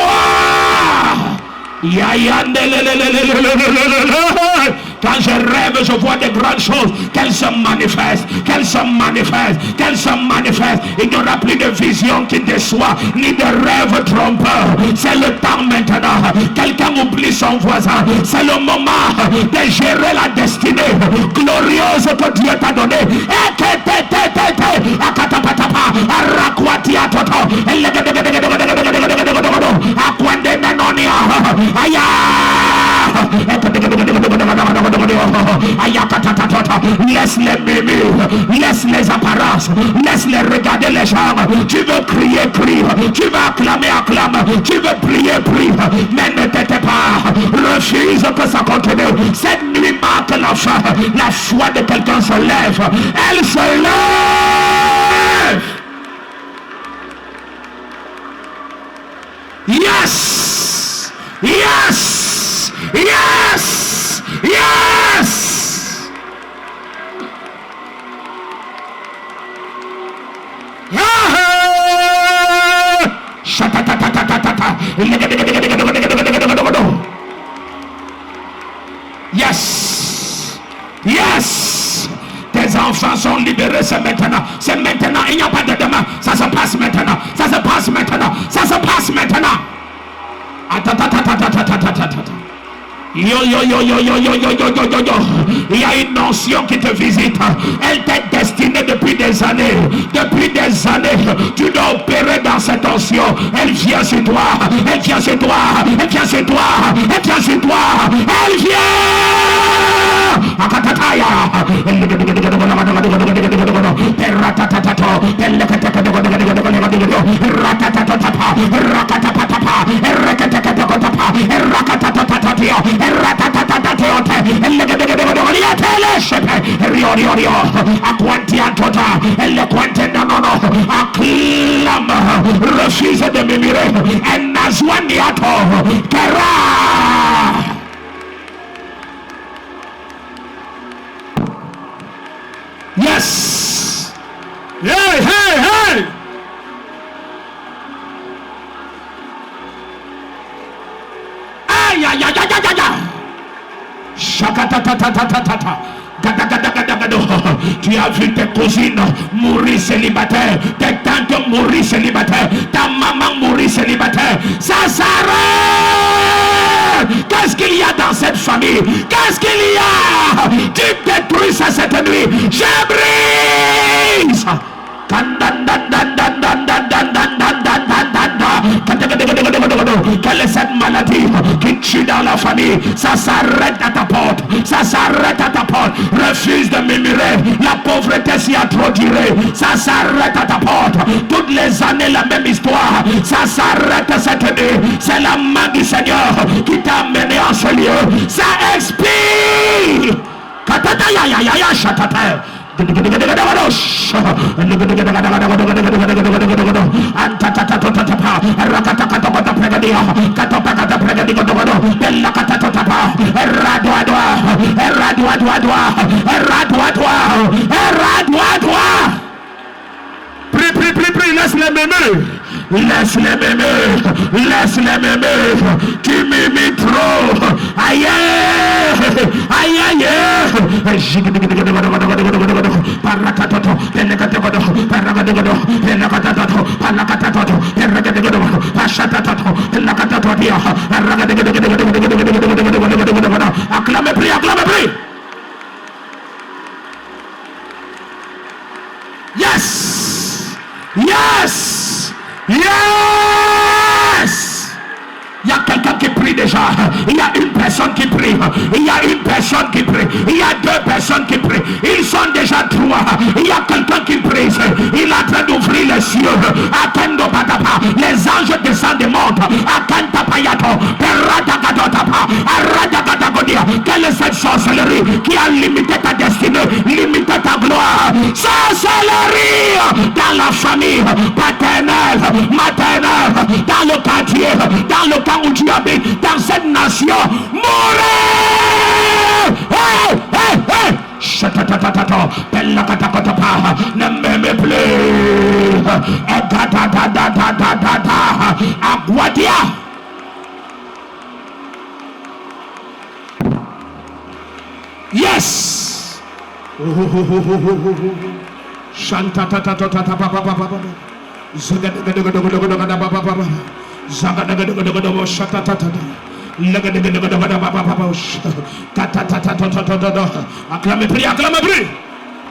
Quand je rêve, je vois des grandes choses. Qu'elles se manifestent, qu'elles se manifestent, qu'elles se manifestent. Il n'y aura plus de vision qui déçoit, ni de rêve trompeur. C'est le temps maintenant. Quelqu'un oublie son voisin. C'est le moment de gérer la destinée glorieuse que Dieu t'a donnée. Laisse-les m'aimer, laisse les apparences, laisse-les regarder les gens. Tu veux crier, crie. Tu veux acclamer, acclame. Tu veux prier, prie. Mais ne t'étais pas. Refuse que ça continue. Cette nuit marque la fin. La foi de quelqu'un se lève. Elle se lève. Yes! Yes! Yes! Yes! Yes! Yes! Tes enfants sont libérés, c'est maintenant. C'est maintenant, il n'y a pas de demain. Ça se passe maintenant. Ça se passe maintenant. Ça se passe maintenant. Yo. Il y a une notion qui te visite. Elle t'est destinée depuis des années. Depuis des années, tu dois opérer dans cette notion. Elle vient sur toi. Elle vient sur toi. Elle vient sur toi. Elle vient sur toi. Elle vient. Refuse de murmurer. Elle n'a joigniato. Yes. Hey. Tu as vu tes cousines mourir célibataires, tes tantes mourir célibataires, ta maman mourir célibataire. Ça s'arrête. Qu'est-ce qu'il y a dans cette famille? Qu'est-ce qu'il y a? Tu détruis ça cette nuit. Je brise. Quelle est cette maladie qui tue dans la famille? Ça s'arrête à ta porte. Ça s'arrête à ta porte. Refuse de murmurer. La pauvreté s'y a trop duré. Ça s'arrête à ta porte. Toutes les années la même histoire. Ça s'arrête cette nuit. C'est la main du Seigneur qui t'a amené en ce lieu. Ça expire. Prie, laisse-les m'aimer. Laisse-les m'aimer. Tu m'imites trop. Aïe. Acclamez, prie. Yes. Il y a quelqu'un qui prie déjà. Il y a une personne qui prie. Il y a une personne qui prie. Il y a deux personnes qui prient. Ils sont déjà trois. Il y a quelqu'un qui prie. Il est en train d'ouvrir les cieux. Attendo patapa. Les anges descendent et montent. Akanta payato. Peradakadotapa. Aradakadagodia. Quelle est cette sorcellerie qui a limité ta destinée, limité ta gloire? Sorcellerie dans la famille paternelle, maternelle, dans le quartier, dans le camp où tu habites, dans cette nation. Mourez! Hey! Ne m'aimez plus. Aguadia. Yes. Shanta tata tata papa papa. Zaga acclamez, priez, acclamez, priez.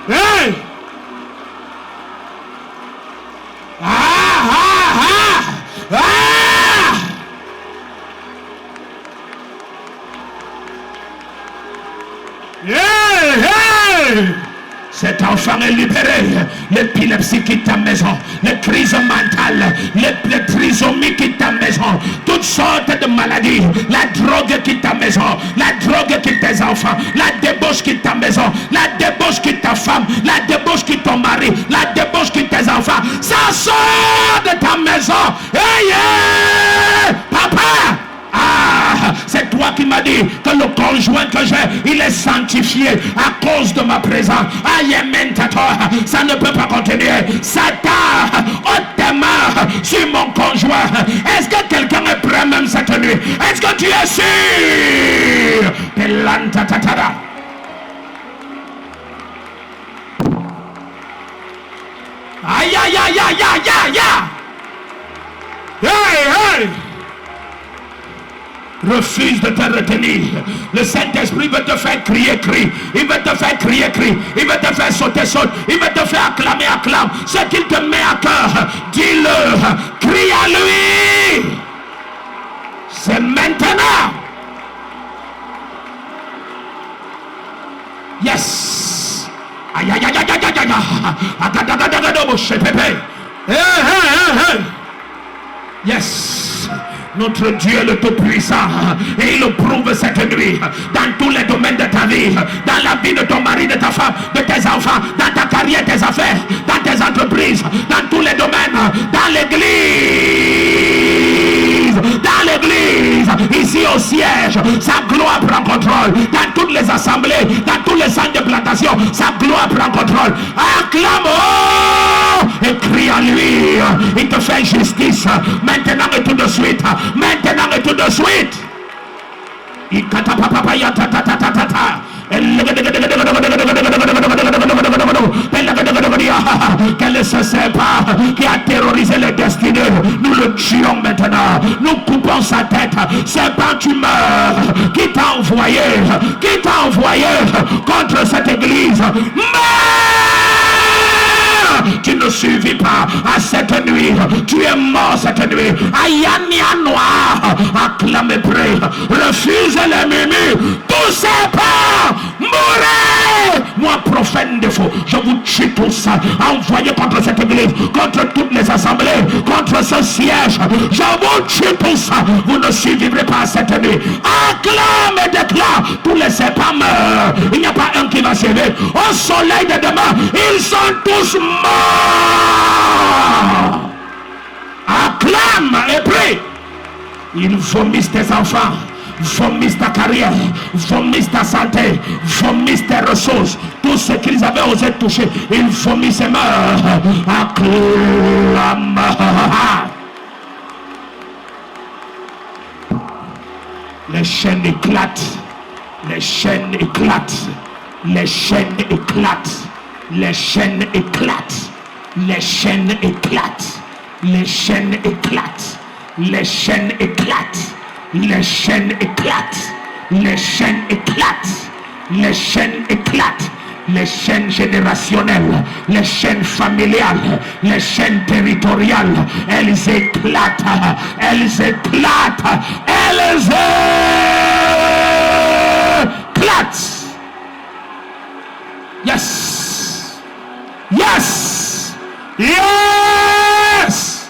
Hey! Cet enfant est libéré. L'épilepsie quitte ta maison. Les crises mentales. Les trisomies quittent ta maison. Toutes sortes de maladies. La drogue quitte ta maison. La drogue quitte tes enfants. La débauche quitte ta maison. La débauche quitte ta femme. La débauche quitte ton mari. La débauche quitte tes enfants. Ça sort de ta maison. Hey, yeah! Papa! Ah, c'est toi qui m'as dit que le conjoint que j'ai, il est sanctifié à cause de ma présence. Ça ne peut pas continuer. Satan, ôte tes mains sur mon conjoint. Est-ce que quelqu'un est prêt même cette nuit? Est-ce que tu es sûr? Aïe, aïe, aïe, aïe, aïe, aïe, aïe. Hey, hey. Refuse de te retenir. Le Saint-Esprit veut te faire crier, crie. Il veut te faire crier, crie. Il veut te faire sauter, saute. Il veut te faire acclamer, acclame. Ce qu'il te met à cœur, dis-le. Crie à lui. C'est maintenant. Yes. Aïe, aïe, aïe, aïe, aïe, aïe, aïe. Yes. Notre Dieu est le Tout-Puissant et il le prouve cette nuit dans tous les domaines de ta vie, dans la vie de ton mari, de ta femme, de tes enfants, dans ta carrière, tes affaires, dans tes entreprises, dans tous les domaines, dans l'église, ici au siège, sa gloire prend contrôle, dans toutes les assemblées, dans tous les centres de plantation, sa gloire prend contrôle. Acclame et crie à lui, il te fait justice maintenant et tout de suite. Maintenant et tout de suite. Quel est ce serpent qui a terrorisé les destinées? Nous le tuons maintenant. Nous coupons sa tête. Serpent, tu meurs. Qui t'a envoyé? Qui t'a envoyé contre cette église? Tu ne survis pas à cette nuit. Tu es mort cette nuit. Ayania noir. Acclame, prie. Refuse l'ennemi. Tous ces pas. Mourez. Moi, prophète de faux, je vous tue tous. Envoyez contre cette église, contre toutes les assemblées, contre ce siège. Je vous tue tous. Vous ne survivrez pas à cette nuit. Acclame et déclare. Tous les serpents meurent. Il n'y a pas un qui va sauver. Au soleil de demain, ils sont tous morts. Acclame et prie. Ils vomissent tes enfants, vomissent ta carrière, vomissent ta santé, vomissent tes ressources. Tout ce qu'ils avaient osé toucher, ils vomissent et meurent. Acclame. Les chaînes éclatent. Les chaînes éclatent. Les chaînes éclatent. Les chaînes éclatent. Les chaînes éclatent. Les chaînes éclatent. Les chaînes éclatent. Les chaînes éclatent. Les chaînes éclatent. Les chaînes éclatent. Les chaînes générationnelles, les chaînes familiales, les chaînes territoriales, elles éclatent. Elles éclatent. Elles éclatent. Yes. Yes. Yes.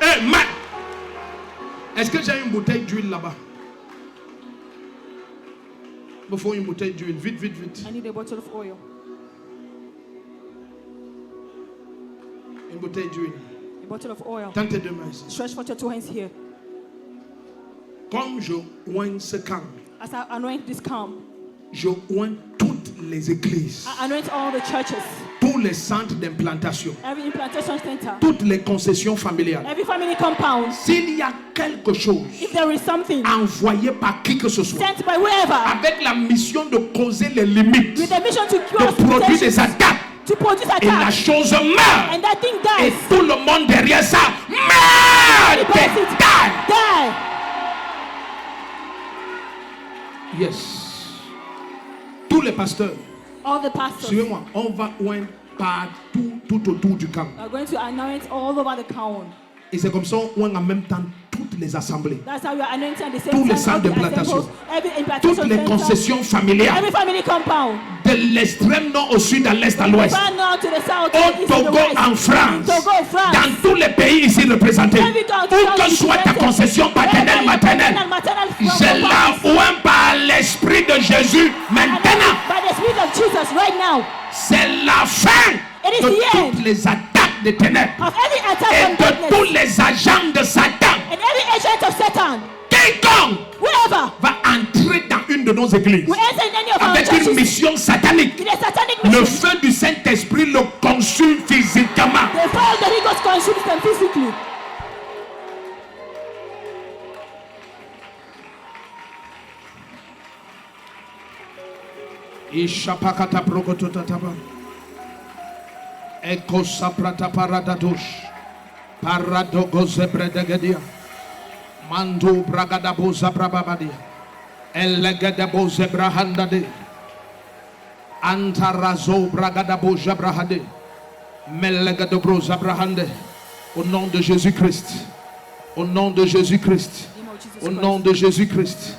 Amen. Est-ce que j'ai une bouteille d'huile là-bas? Il me faut une bouteille d'huile. Vite, vite, vite. I need a bottle of oil. Une bouteille d'huile. A bottle of oil. Tends tes deux mains ici. Stretch forth your 2 hands here. Comme je oigne ce camp, As I anoint this camp, je oigne toutes les églises, I anoint all the churches, tous les centres d'implantation, every implantation center, toutes les concessions familiales. every family compound. S'il y a quelque chose If there is something envoyé par qui que ce soit, sent by whoever avec la mission de causer les limites, with the mission to de cure produire des limitations, attaques, to produce et la attack, chose meurt, and that thing et dies. tout le monde derrière ça meurt, The person die. die. Yes. Tous les pasteurs, All the pastors suivez-moi, on va oindre partout, tout autour du camp. are going to anoint all over the camp. Et c'est comme ça on oint en même temps toutes les assemblées, That's how you are anointing at the Tous same les time. centres All the d'implantation. temples, every toutes implantation les center, concessions familiales, every family compound. de l'extrême nord au sud, à l'est, à l'ouest, Far north to the south, to the au east, to the Togo, west. en France, Togo, France. dans tous les pays ici représentés, Every country où que soit ta concession paternelle, maternelle, je la oins par l'Esprit de Jésus maintenant. By the Spirit of Jesus right now. C'est la fin It is de the end toutes les attaques des ténèbres of every attack et from de darkness tous les agents de Satan. and every agent of Satan. Quiconque Whoever va entrer dans une de nos églises will enter in any of our avec une churches mission satanique, in a satanic le mission, feu du Saint-Esprit le consume physiquement. the fire of the Holy Ghost consumes them physically. Ishapakata prokototataba. Eko saprata paradadosh. Paradogo zebredegedia. Mando bragadabo zabrababadia. Elegedebo zebrahandade. Antarazo bragadabo jabrahade. Melegedebro zabrahande. Au nom de Jésus-Christ. Au nom de Jésus-Christ. Au nom de Jésus-Christ.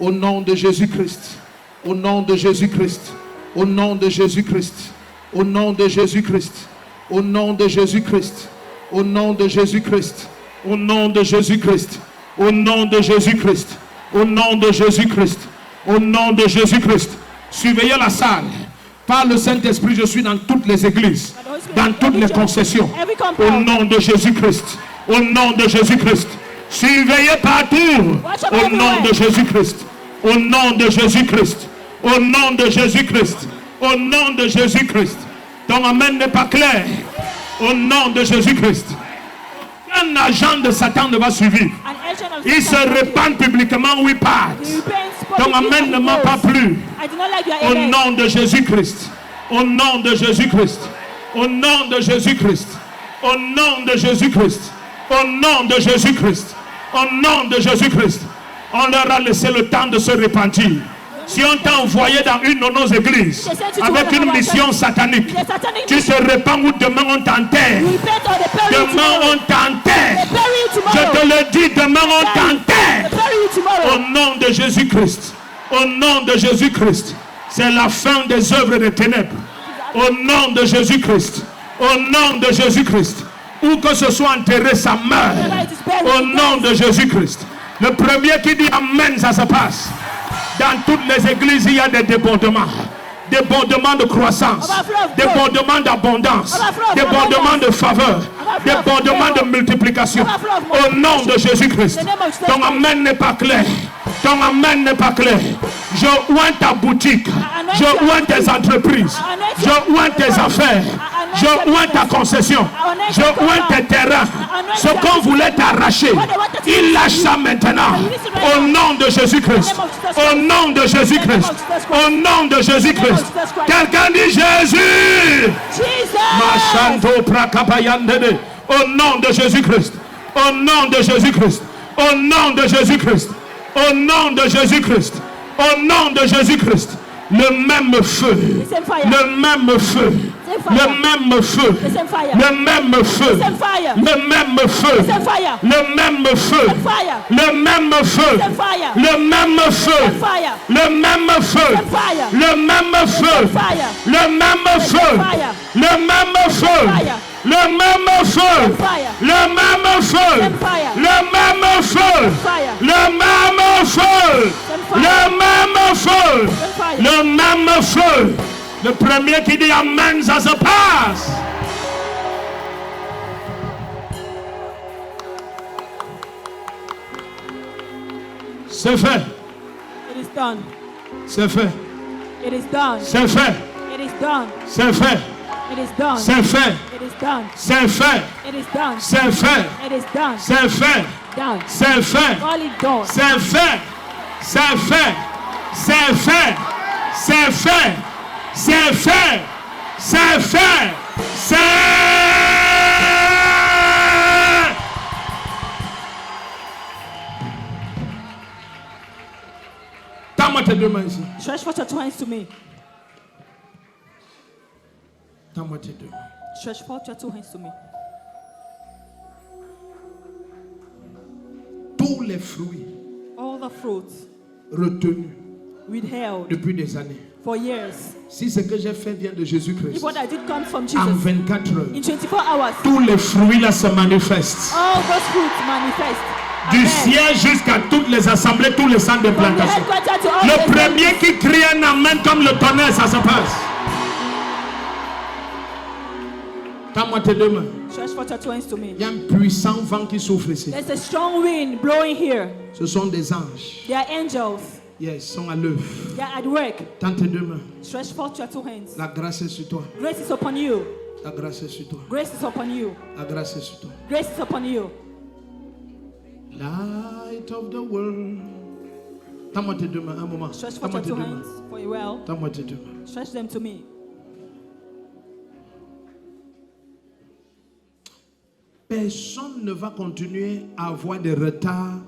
Au nom de Jésus-Christ. Au nom de Jésus-Christ. Au nom de Jésus-Christ. Au nom de Jésus-Christ. Au nom de Jésus-Christ. Au nom de Jésus-Christ. Au nom de Jésus-Christ. Au nom de Jésus-Christ. Au nom de Jésus-Christ. Au nom de Jésus-Christ. Surveillez la salle. Par le Saint-Esprit, je suis dans toutes les églises, dans toutes les concessions. Au nom de Jésus-Christ. Au nom de Jésus-Christ. Surveillez partout. Au nom de Jésus-Christ. Au nom de Jésus-Christ. Au nom de Jésus-Christ. Au nom de Jésus-Christ. Ton amen n'est pas clair. Au nom de Jésus-Christ. Un agent de Satan ne va suivre. An agent of Il se Satan will répand publiquement où il part. He repents Ton publicly amen ne and m'a pas goes. plu. I do not like your Au amen. nom de Jésus-Christ. Au nom de Jésus-Christ. Au nom de Jésus-Christ. Au nom de Jésus-Christ. Au nom de Jésus-Christ. Au nom de Jésus-Christ. On leur a laissé le temps de se repentir. Si on t'a envoyé dans une de nos églises avec une mission satanique, tu te répands ou demain on t'enterre. You repent or they bury you Demain tomorrow. on t'enterre. They bury you Je tomorrow. te le dis, demain on They t'enterre. bury you tomorrow. Au nom de Jésus-Christ. Au nom de Jésus-Christ. C'est la fin des œuvres des ténèbres. Au nom de Jésus-Christ. Au nom de Jésus-Christ. Où que ce soit enterré, ça meurt. Au nom de Jésus-Christ. Le premier qui dit Amen, ça se passe. Dans toutes les églises, il y a des débordements. Débordements de croissance. Débordements d'abondance. Débordements de faveur. Débordements de multiplication. Au nom de Jésus-Christ. Ton Amen n'est pas clair. Ton Amen n'est pas clair. Je oins ta boutique. Je oins tes entreprises. Je oins tes affaires. Je oins ta concession. Je oins tes terrains. Ce qu'on voulait t'arracher, il lâche ça maintenant. Au nom de Jésus-Christ. Au nom de Jésus-Christ. Au nom de Jésus-Christ. Quelqu'un dit Jésus. Machanto prakabayandede. Au nom de Jésus-Christ. Au nom de Jésus-Christ. Au nom de Jésus-Christ. Au nom de Jésus-Christ. Au nom de Jésus-Christ. Le même feu. Le même feu. Le même feu. Le même feu. Le même feu. Le même feu. Le même feu. Le même feu. Le même feu. Le même feu. Le même feu. Le même feu. Le même feu. Le même feu. Le même feu. Le même feu. Le même feu. Le même feu. Le premier qui dit Amen, ça se passe. C'est fait. It is done. C'est fait. It is done. C'est fait. It is done. C'est fait. It is done. C'est fait. It is done. C'est fait. It is done. C'est fait. It is done. C'est fait. Done. C'est fait. All it done. C'est fait. C'est fait. C'est fait. C'est fait. C'est fait. C'est fait. C'est. Tends-moi tes deux mains ici. Stretch forth your two hands to me. Tends-moi tes deux mains. Stretch forth your two hands to me. Tous les fruits All the fruits retenus withheld depuis des années. for years. Si ce que j'ai fait vient de Jésus-Christ, If what I did comes from en Jesus, 24 heures, in 24 hours, tous les fruits là se manifestent. all those fruits manifest. Du Amen. siège jusqu'à toutes les assemblées, tous les centres de From the plantation. headquarters to all Le the premier qui crie un amen comme le tonnerre, ça se passe. Tends-moi tes deux mains. Stretch forth your two hands to me. Il y a un puissant vent qui souffle ici. There's a strong wind blowing here. Ce sont des anges. They are angels. Yes, ils sont à l'œuvre. They are at work. Tends tes deux mains. Stretch forth your two hands. La grâce est sur toi. Grace is upon you. La grâce est sur toi. Grace is upon you. La grâce est sur toi. Grace is upon you. Light of the world. Tends-moi tes deux mains, un moment. Stretch forth Tends-moi your tes two deux mains. hands for you well. Tends-moi tes deux mains. Stretch them to me. Personne ne va continuer à avoir des retards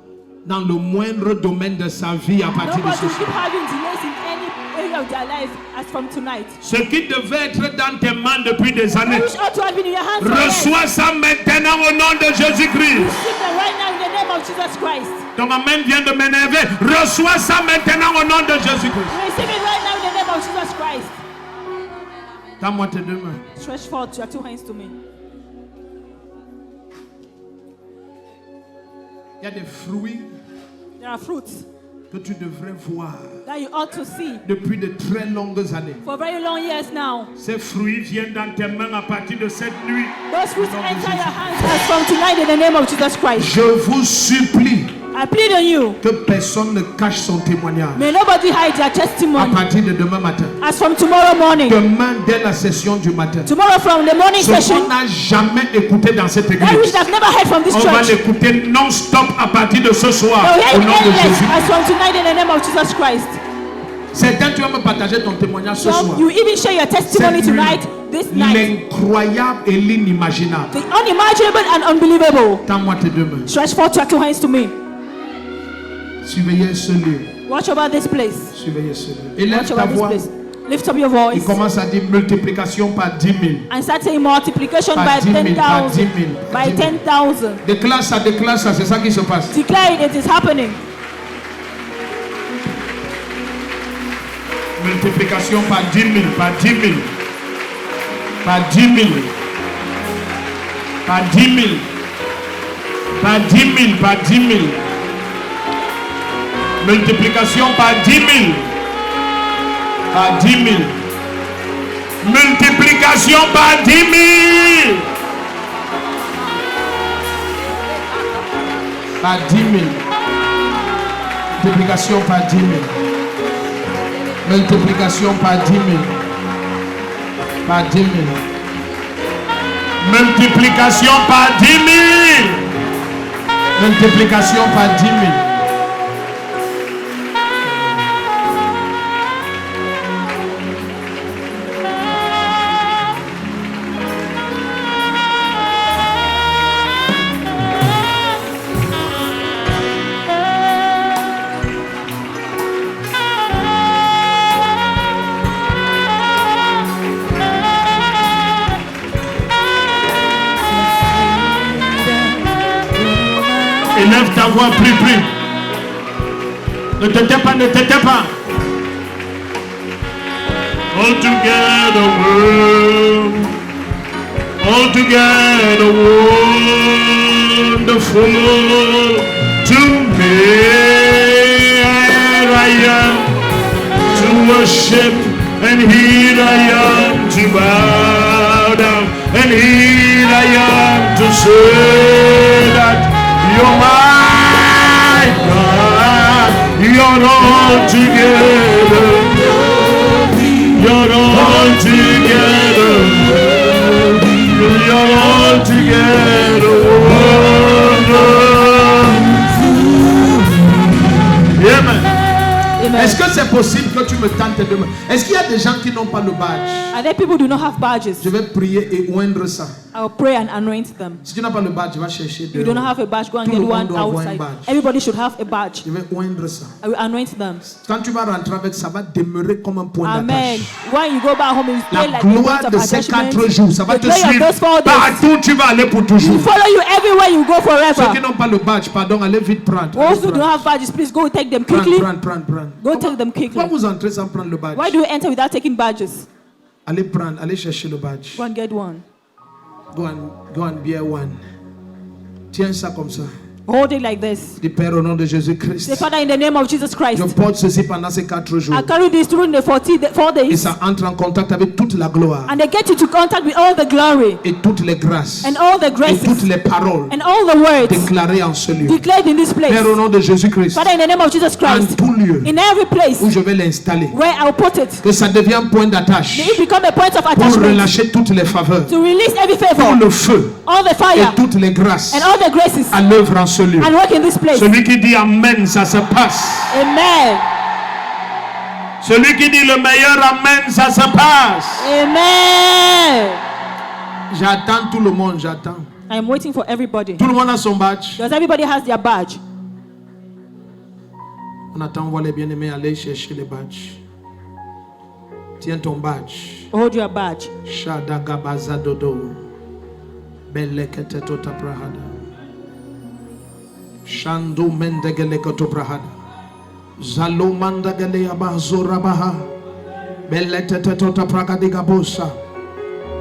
dans le moindre domaine de sa vie à partir de Nobody ce will keep soir. having delays in any area of their life as from tonight. Ce qui devait être dans tes mains depuis des années, Which ought to have been in your hands already. reçois ça maintenant au nom de Jésus-Christ. Receive them right now in the name of Jesus Christ. Ton amen vient de m'énerver. Reçois ça maintenant au nom de Jésus-Christ. Receive it right now in the name of Jesus Christ. Tends-moi tes deux mains. Stretch forth your two hands to me. Il y a des fruits There are fruits que tu devrais voir that you ought to see depuis de très longues années. for very long years now. Ces fruits viennent dans tes mains à partir de cette nuit. Those fruits enter your hands as from tonight in the name of Jesus Christ. Je vous supplie I plead on you. que personne ne cache son témoignage. May nobody hide their À testimony partir de demain matin. as from tomorrow morning. Demain, dès la session du matin. Tomorrow from the morning Ce session qu'on n'a jamais écouté dans cette that we église, should have never heard from this on va church. l'écouter non-stop à partir de ce soir. They'll Au hear it nom de endless Jésus. as from tonight in the name of Jesus Christ. Certains, tu vas me partager ton témoignage ce So soir. you even share your testimony Cette nuit, tonight, this night. l'incroyable et l'inimaginable. The unimaginable and unbelievable. Tends-moi tes deux mains. Stretch forth your two hands to me. Surveillez ce lieu. Watch over this place. Surveillez ce lieu. Élève Watch ta over this voix. place. Lift up your Il voice commence à dire multiplication par 10 000. and start saying multiplication Par by 10 000, par 10 10,000. 000, par By 10 000. 10,000. Déclare ça, c'est ça qui se passe. Declare it, it is happening. Multiplication par 10 000, par 10 000. Par 10 000. Par 10 000. Par 10 000, par 10 000. Multiplication par 10 000. Par 10 000. Multiplication par 10 000. Par 10 000. Multiplication par 10 000. Multiplication par 10 000. Par 10 000. Multiplication par 10 000. Multiplication par 10 000. Élève ta voix, plus. Ne te tais pas, ne te tais pas. All together world. altogether wonderful to me. Here I am to worship, and here I am to bow down, and here I am to say that you're my God. You're all together. You're all together. You're all together. Amen. Est-ce que c'est possible que tu me tentes demain? Est-ce qu'il y a des gens qui n'ont pas le badge? Are there people who do not have badges? Je vais prier et oindre ça. I'll pray and anoint them. Si tu n'as pas le badge, va chercher. If you don't have a badge, go and Tout get le monde one doit avoir un outside. badge. Everybody should have a badge. Je vais oindre ça. I will anoint them. Quand tu vas rentrer avec ça, va demeurer comme un point Amen. d'attache. When you go back home, you La play like a gloire point de of ces attachment. 4 jours, ça va The te glory of suivre. those 4 days Partout tu vas aller pour will toujours. follow you everywhere you go Ceux forever. qui n'ont pas le badge, pardon, allez vite prendre. Those Allez who don't prendre. have badges, please go take them quickly. Prends. Go take them quickly. Pourquoi vous entrez sans prendre le badge? Why do you enter without taking badges? Allez prendre, allez chercher le badge. Go and get one. Go and bear one. Tiens ça comme ça. Hold it like this. Dis Père au nom de Jésus-Christ. Say, Father, in the name of Jesus Christ, Je porte ceci pendant ces 4 jours. I carry this through in the 4 Et days, ça entre en contact avec toute la gloire. and they get into contact with all the glory Et toutes les grâces. and all the Et toutes graces les paroles and all the words déclarées en ce lieu. declared in this place. Père au nom de Jésus-Christ. Father, in the name of Jesus En Christ, tout lieu in every place où je vais l'installer. where I'll put it, Que ça devienne point d'attache. may it become a point of Pour attachment relâcher toutes les faveurs. to release every Pour favor, le feu. all the Et fire, toutes les grâces. and all the graces, À l'œuvre en ce lieu. and work in this place. Celui qui dit Amen, ça se passe. Amen. Celui qui dit le meilleur Amen, ça se passe. Amen. J'attends tout le monde, j'attends. I am waiting for everybody. Tout le monde a son badge. Because everybody has their badge. On attend, on voit les bien-aimés aller chercher les badges. Tiens ton badge. Hold your badge. Shadagabazadodo. Belekete prahada. Shandu mendegele kotobrahada. Zalo mandagele abazorabaha. Belekete tota pragadigabosa.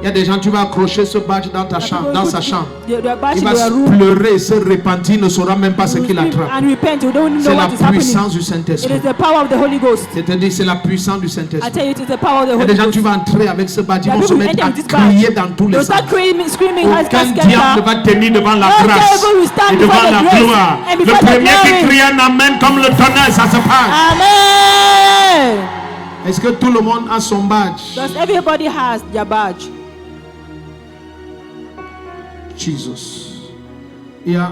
Il y a des gens, tu vas accrocher ce badge dans ta chambre, dans sa chambre. Their badge Il in va their room. pleurer, se repentir, ne saura même pas ce qu'il attrape. And repent. You don't C'est know la what is happening. puissance du It Saint-Esprit. is the power of the Holy Ghost. C'est-à-dire, c'est la puissance du I Saint-Esprit. tell you, it is the power of the Il y a Holy des gens, Ghost. tu vas entrer avec ce badge, ils There vont are se people who mettre enter à with this crier badge. dans tous les They'll sens. start screaming, Aucun diable ne Haskell. va tenir devant la No grâce devil will stand et devant before la the grace gloire. and Le before the premier qui glory. crie un Amen comme le tonnerre, ça se passe. Amen. Est-ce que tout le monde a son badge? Because everybody has their badge. Jesus. Il y a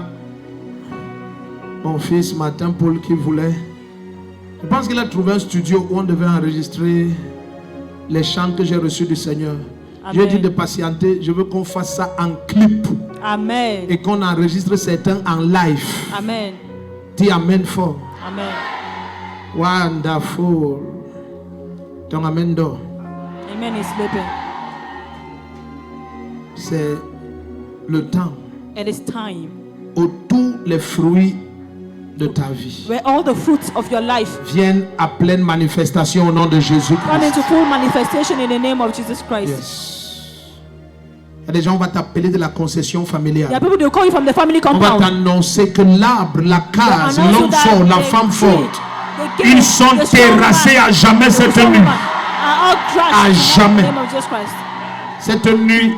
mon fils Martin Paul qui voulait. Je pense qu'il a trouvé un studio où on devait enregistrer les chants que j'ai reçus du Seigneur. Je lui ai dit de patienter. Je veux qu'on fasse ça en clip Amen. et qu'on enregistre certains en live. Amen. Dis Amen fort. Amen. Wonderful. Ton Amen d'or. Amen is sleeping. C'est le temps It is time où tous les fruits de ta vie where all the fruits of your life viennent à pleine manifestation au nom de come Jésus-Christ. into full manifestation in the name of Jesus Christ. Yes. Il y a des gens, on va t'appeler de la concession There are familiale. people who call you from the family On va compound. t'annoncer que l'arbre, la case, They announce l'homme that fort, la the femme tree, forte, the king, Ils sont the strong terrassés man, à jamais the cette strong nuit. man are all crushed À in jamais. the name of Jesus Christ. cette nuit,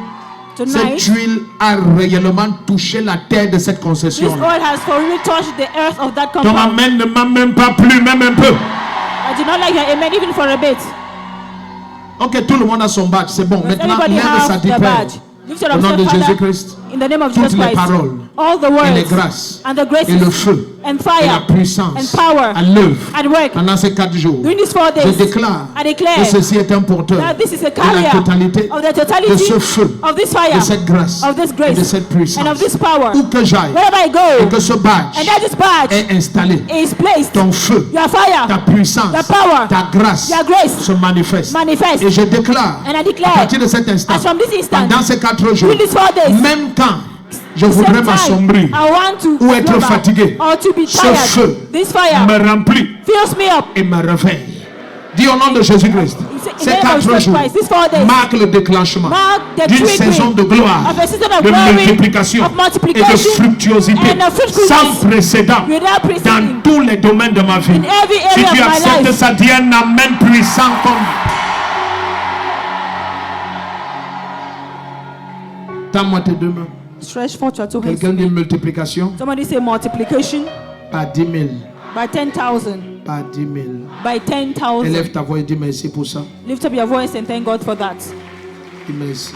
Tonight, cette huile a réellement touché la terre de cette this concession. oil has for real touched the earth of that Ton compound. amen ne m'a même pas plu, même un peu. I did not like your amen even for a bit. Ok, tout le monde a son badge, c'est bon. Does Maintenant, everybody lève sa have their dipère. badge? Lift it Au up, nom de say, Father, Jésus-Christ, in the name of toutes Jesus les Christ, paroles all the et les words grâces and the et le graces feu and et la fire puissance and power à l'œuvre and work pendant ces 4 jours. during these 4 Je days, déclare I declare que ceci est un porteur that this is a de la carrier totalité of the de totality ce feu, of this fire, de cette grâce of this et grace de cette puissance. and of this power. Où que j'aille Wherever I et go, que ce badge and that this badge est installé, is placed, ton feu, your fire, ta puissance, your power, ta grâce your grace se manifeste. manifest. Et je déclare, And I à declare, partir de cet instant, as from this instant, pendant ces 4 jours, during these 4 days, même quand je same voudrais time, m'assombrir, I want to ou être slumber fatigué, or to be ce tired. feu This fire Me remplit fills me up et me réveille Dis au nom de Jésus-Christ. Ces 4 jours marquent le déclenchement d'une saison de gloire, de multiplication et de fructuosité sans précédent dans tous les domaines de ma vie. Si tu acceptes ça, dis un amen puissant comme... Tends-moi tes deux mains. Stretch forth your two hands. Quelqu'un dit multiplication. Somebody say multiplication. Par 10 000. By 10,000. Par 10 000. By 10,000. Élève ta voix et dis merci pour ça. Lift up your voice and thank God for that. Dis merci.